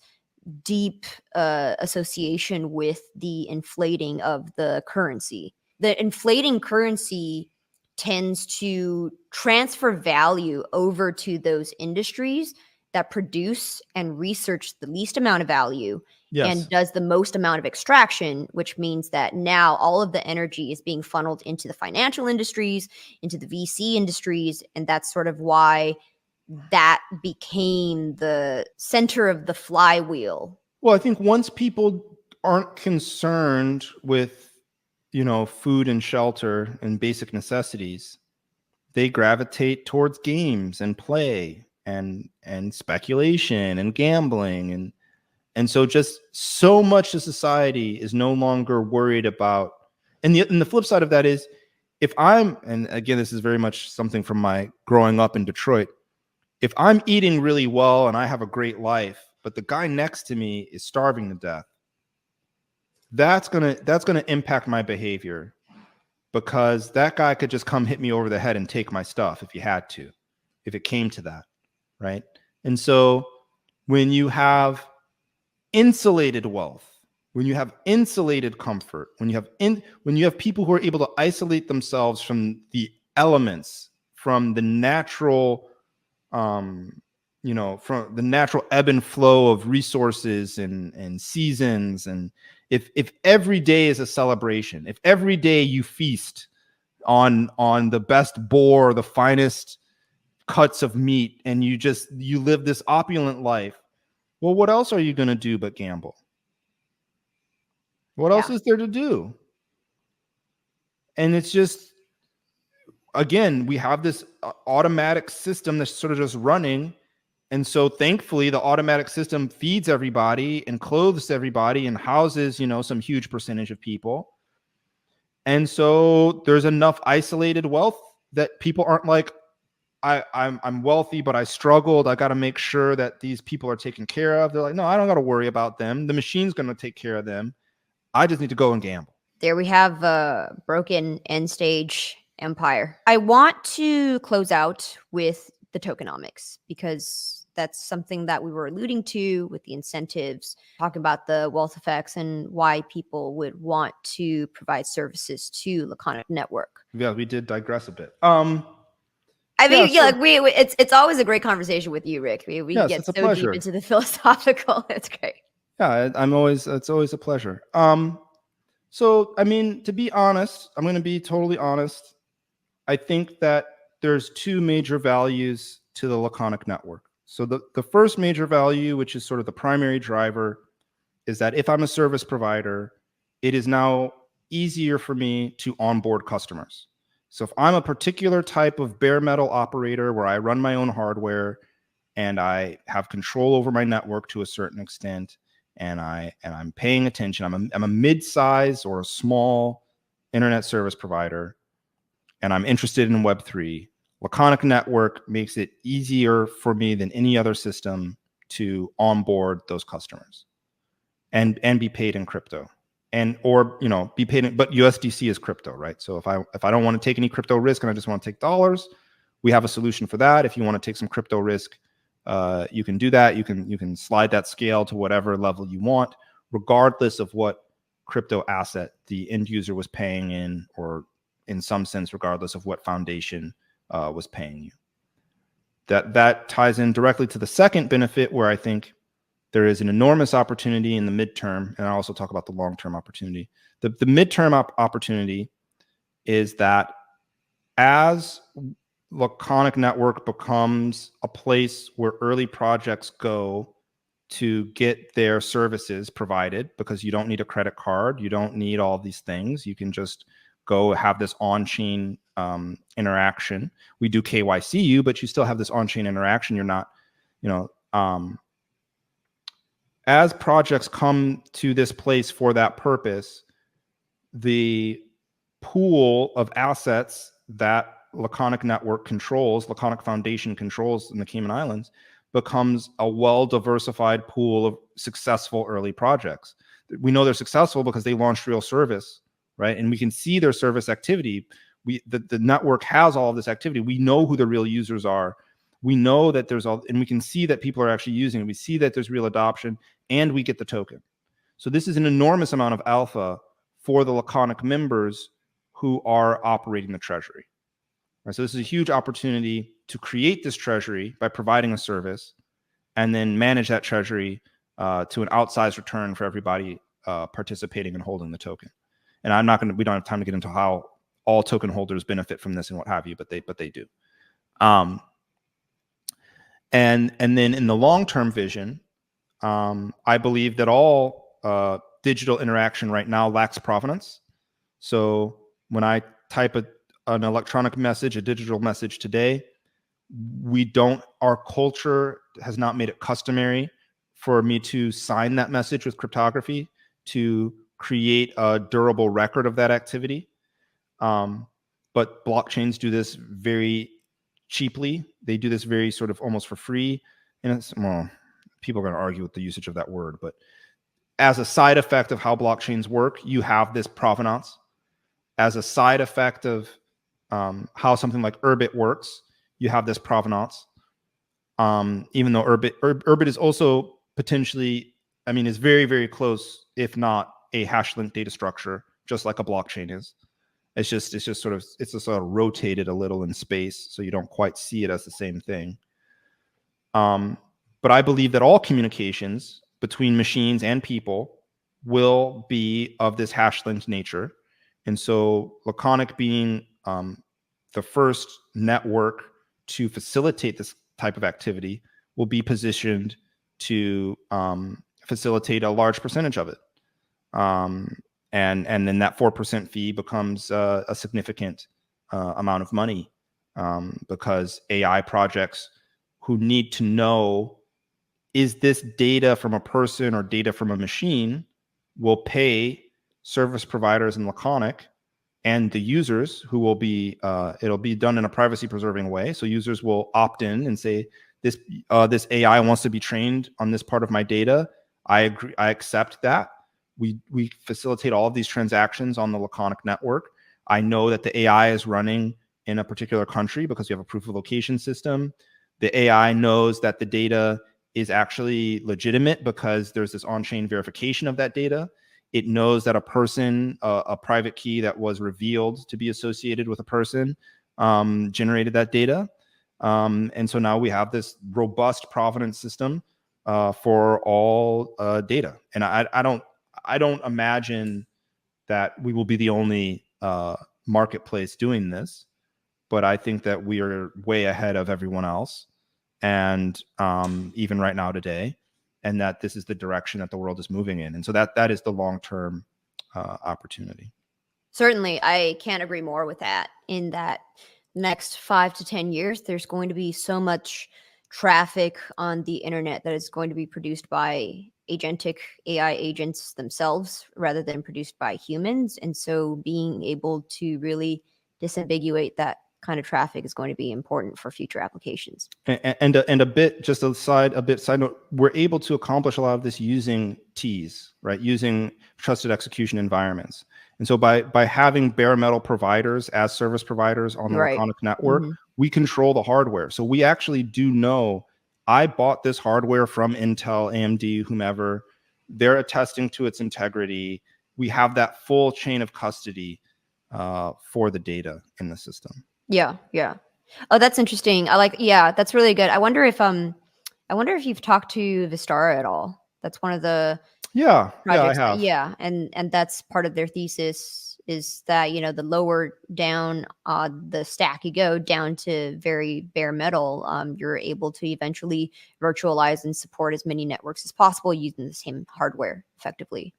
deep association with the inflating of the currency. The inflating currency tends to transfer value over to those industries that produce and research the least amount of value. Yes. And does the most amount of extraction, which means that now all of the energy is being funneled into the financial industries, into the VC industries, and that's sort of why that became the center of the flywheel.
Well, I think once people aren't concerned with, food and shelter and basic necessities, they gravitate towards games and play and speculation and gambling. And so just so much of society is no longer worried about. And the flip side of that is, and again, this is very much something from my growing up in Detroit. If I'm eating really well and I have a great life, but the guy next to me is starving to death, that's gonna impact my behavior, because that guy could just come hit me over the head and take my stuff if he had to. if it came to that, right? And so when you have insulated wealth, when you have insulated comfort, when you have people who are able to isolate themselves from the elements, from the natural from the natural ebb and flow of resources and seasons, and if every day is a celebration, if every day you feast on the best boar, the finest cuts of meat, and you live this opulent life, well, what else are you going to do but gamble? What else is there to do? And it's just, again, we have this automatic system that's sort of just running. And so thankfully, the automatic system feeds everybody and clothes everybody and houses, some huge percentage of people. And so there's enough isolated wealth that people aren't like, I'm wealthy, but I struggled. I got to make sure that these people are taken care of. They're like, no, I don't got to worry about them. The machine's going to take care of them. I just need to go and gamble.
There we have a broken end stage empire. I want to close out with the tokenomics, because that's something that we were alluding to with the incentives, talking about the wealth effects and why people would want to provide services to Laconic Network.
Yeah, we did digress a bit.
It's always a great conversation with you, Rick. We
yes,
get so
pleasure.
deep into the philosophical. It's great.
Yeah, it's always a pleasure. So, I mean, to be honest, I'm going to be totally honest. I think that there's two major values to the Laconic network. So the first major value, which is sort of the primary driver, is that if I'm a service provider, it is now easier for me to onboard customers. So if I'm a particular type of bare metal operator where I run my own hardware and I have control over my network to a certain extent, and I'm paying attention, I'm a mid-size or a small internet service provider, and I'm interested in Web3, Laconic Network makes it easier for me than any other system to onboard those customers and be paid in crypto, or be paid in, but USDC is crypto, right? So if I don't want to take any crypto risk and I just want to take dollars, we have a solution for that. If you want to take some crypto risk, you can do that. You can slide that scale to whatever level you want, regardless of what crypto asset the end user was paying in, or in some sense, regardless of what foundation was paying you. That ties in directly to the second benefit, where I think there is an enormous opportunity in the midterm, and I also talk about the long-term opportunity. The midterm opportunity is that as Laconic Network becomes a place where early projects go to get their services provided, because you don't need a credit card, you don't need all these things, you can just go have this on-chain interaction. We do KYC you, but you still have this on-chain interaction. You're not, as projects come to this place for that purpose, the pool of assets that Laconic Network controls, Laconic Foundation controls in the Cayman Islands, becomes a well-diversified pool of successful early projects. We know they're successful because they launched real service, right? And we can see their service activity. The network has all of this activity. We know who the real users are. We know that and we can see that people are actually using it. We see that there's real adoption, and we get the token. So this is an enormous amount of alpha for the Laconic members who are operating the treasury. Right? So this is a huge opportunity to create this treasury by providing a service, and then manage that treasury to an outsized return for everybody participating and holding the token. And we don't have time to get into how all token holders benefit from this and what have you, but they do. And then in the long-term vision, I believe that all digital interaction right now lacks provenance. So when I type an electronic message, a digital message today, our culture has not made it customary for me to sign that message with cryptography to create a durable record of that activity. But blockchains do this very cheaply. They do this very sort of almost for free. And people are going to argue with the usage of that word, but as a side effect of how blockchains work, you have this provenance. As a side effect of how something like Urbit works, you have this provenance. Even though urbit is also potentially, I mean, is very, very close, if not a hash linked data structure, just like a blockchain is. It's just sort of rotated a little in space, so you don't quite see it as the same thing. But I believe that all communications between machines and people will be of this hash linked nature. And so Laconic being the first network to facilitate this type of activity will be positioned to facilitate a large percentage of it. And then that 4% fee becomes a significant amount of money because AI projects who need to know, is this data from a person or data from a machine, will pay service providers in Laconic and the users who will be, it'll be done in a privacy preserving way. So users will opt in and say, this AI wants to be trained on this part of my data. I agree, I accept that. We facilitate all of these transactions on the Laconic network. I know that the AI is running in a particular country because we have a proof of location system. The AI knows that the data is actually legitimate because there's this on-chain verification of that data. It knows that a person, a private key that was revealed to be associated with a person, generated that data. And so now we have this robust provenance system for all data. And I don't imagine that we will be the only marketplace doing this, but I think that we are way ahead of everyone else. And even right now today, and that this is the direction that the world is moving in. And so that is the long-term opportunity.
Certainly, I can't agree more with that. In that next 5 to 10 years, there's going to be so much traffic on the internet that is going to be produced by agentic AI agents themselves rather than produced by humans. And so being able to really disambiguate that kind of traffic is going to be important for future applications.
And a bit, just a side note, we're able to accomplish a lot of this using T's, right? Using trusted execution environments. And so by having bare metal providers as service providers on the Laconic network, we control the hardware. So we actually do know, I bought this hardware from Intel, AMD, whomever. They're attesting to its integrity. We have that full chain of custody for the data in the system.
Yeah. Oh, that's interesting. That's really good. I wonder if you've talked to Vistara at all. That's one of the projects.
I have.
And that's part of their thesis is that, the lower down the stack you go down to very bare metal, you're able to eventually virtualize and support as many networks as possible using the same hardware effectively,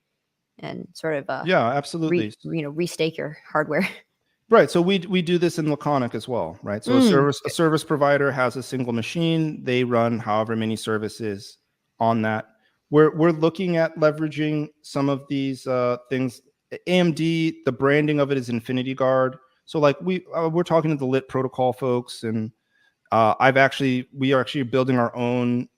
and sort of
absolutely
restake your hardware.
Right. So we do this in Laconic as well, right? So a service provider has a single machine. They run however many services on that. We're looking at leveraging some of these things. AMD, the branding of it is Infinity Guard. So like we're talking to the Lit protocol folks, and we are actually building our own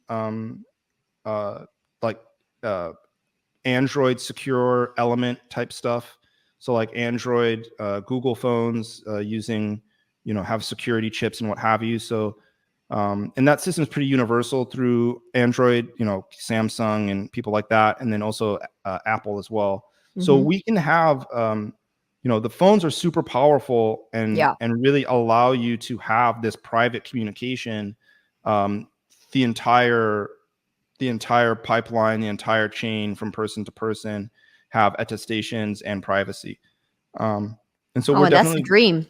Android secure element type stuff. So like Android, Google phones using, have security chips and what have you. So, and that system is pretty universal through Android, Samsung and people like that. And then also Apple as well. So we can have, the phones are super powerful and really allow you to have this private communication, the entire pipeline, the entire chain from person to person, have attestations and privacy. And so we're definitely,
that's the dream.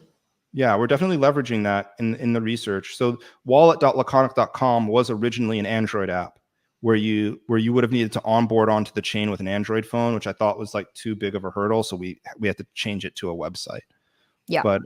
Yeah, we're definitely leveraging that in the research. So wallet.laconic.com was originally an Android app where you would have needed to onboard onto the chain with an Android phone, which I thought was like too big of a hurdle. So we had to change it to a website. Yeah. But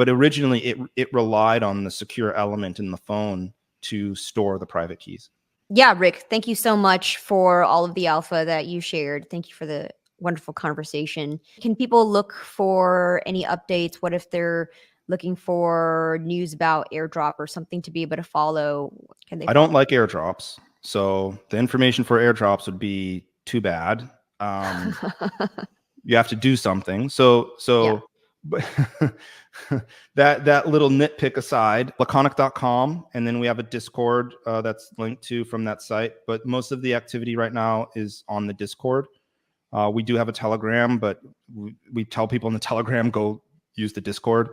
originally it relied on the secure element in the phone to store the private keys.
Yeah, Rick, thank you so much for all of the alpha that you shared. Thank you for the wonderful conversation. Can people look for any updates? What if they're looking for news about airdrop or something to be able to follow? Can they?
I don't like airdrops. So the information for airdrops would be too bad. You have to do something. So But that little nitpick aside, laconic.com, and then we have a Discord that's linked to from that site. But most of the activity right now is on the Discord. We do have a Telegram, but we tell people in the Telegram, go use the Discord.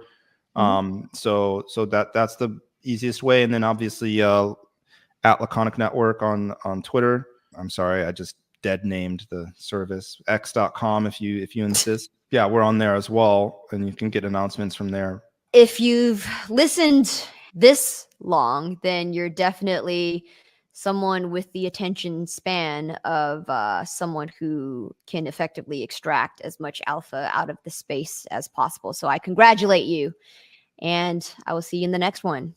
So that's the easiest way. And then obviously at Laconic Network on Twitter. I'm sorry, I just dead named the service, x.com if you insist. Yeah, we're on there as well, and you can get announcements from there.
If you've listened this long, then you're definitely someone with the attention span of someone who can effectively extract as much alpha out of the space as possible. So I congratulate you, and I will see you in the next one.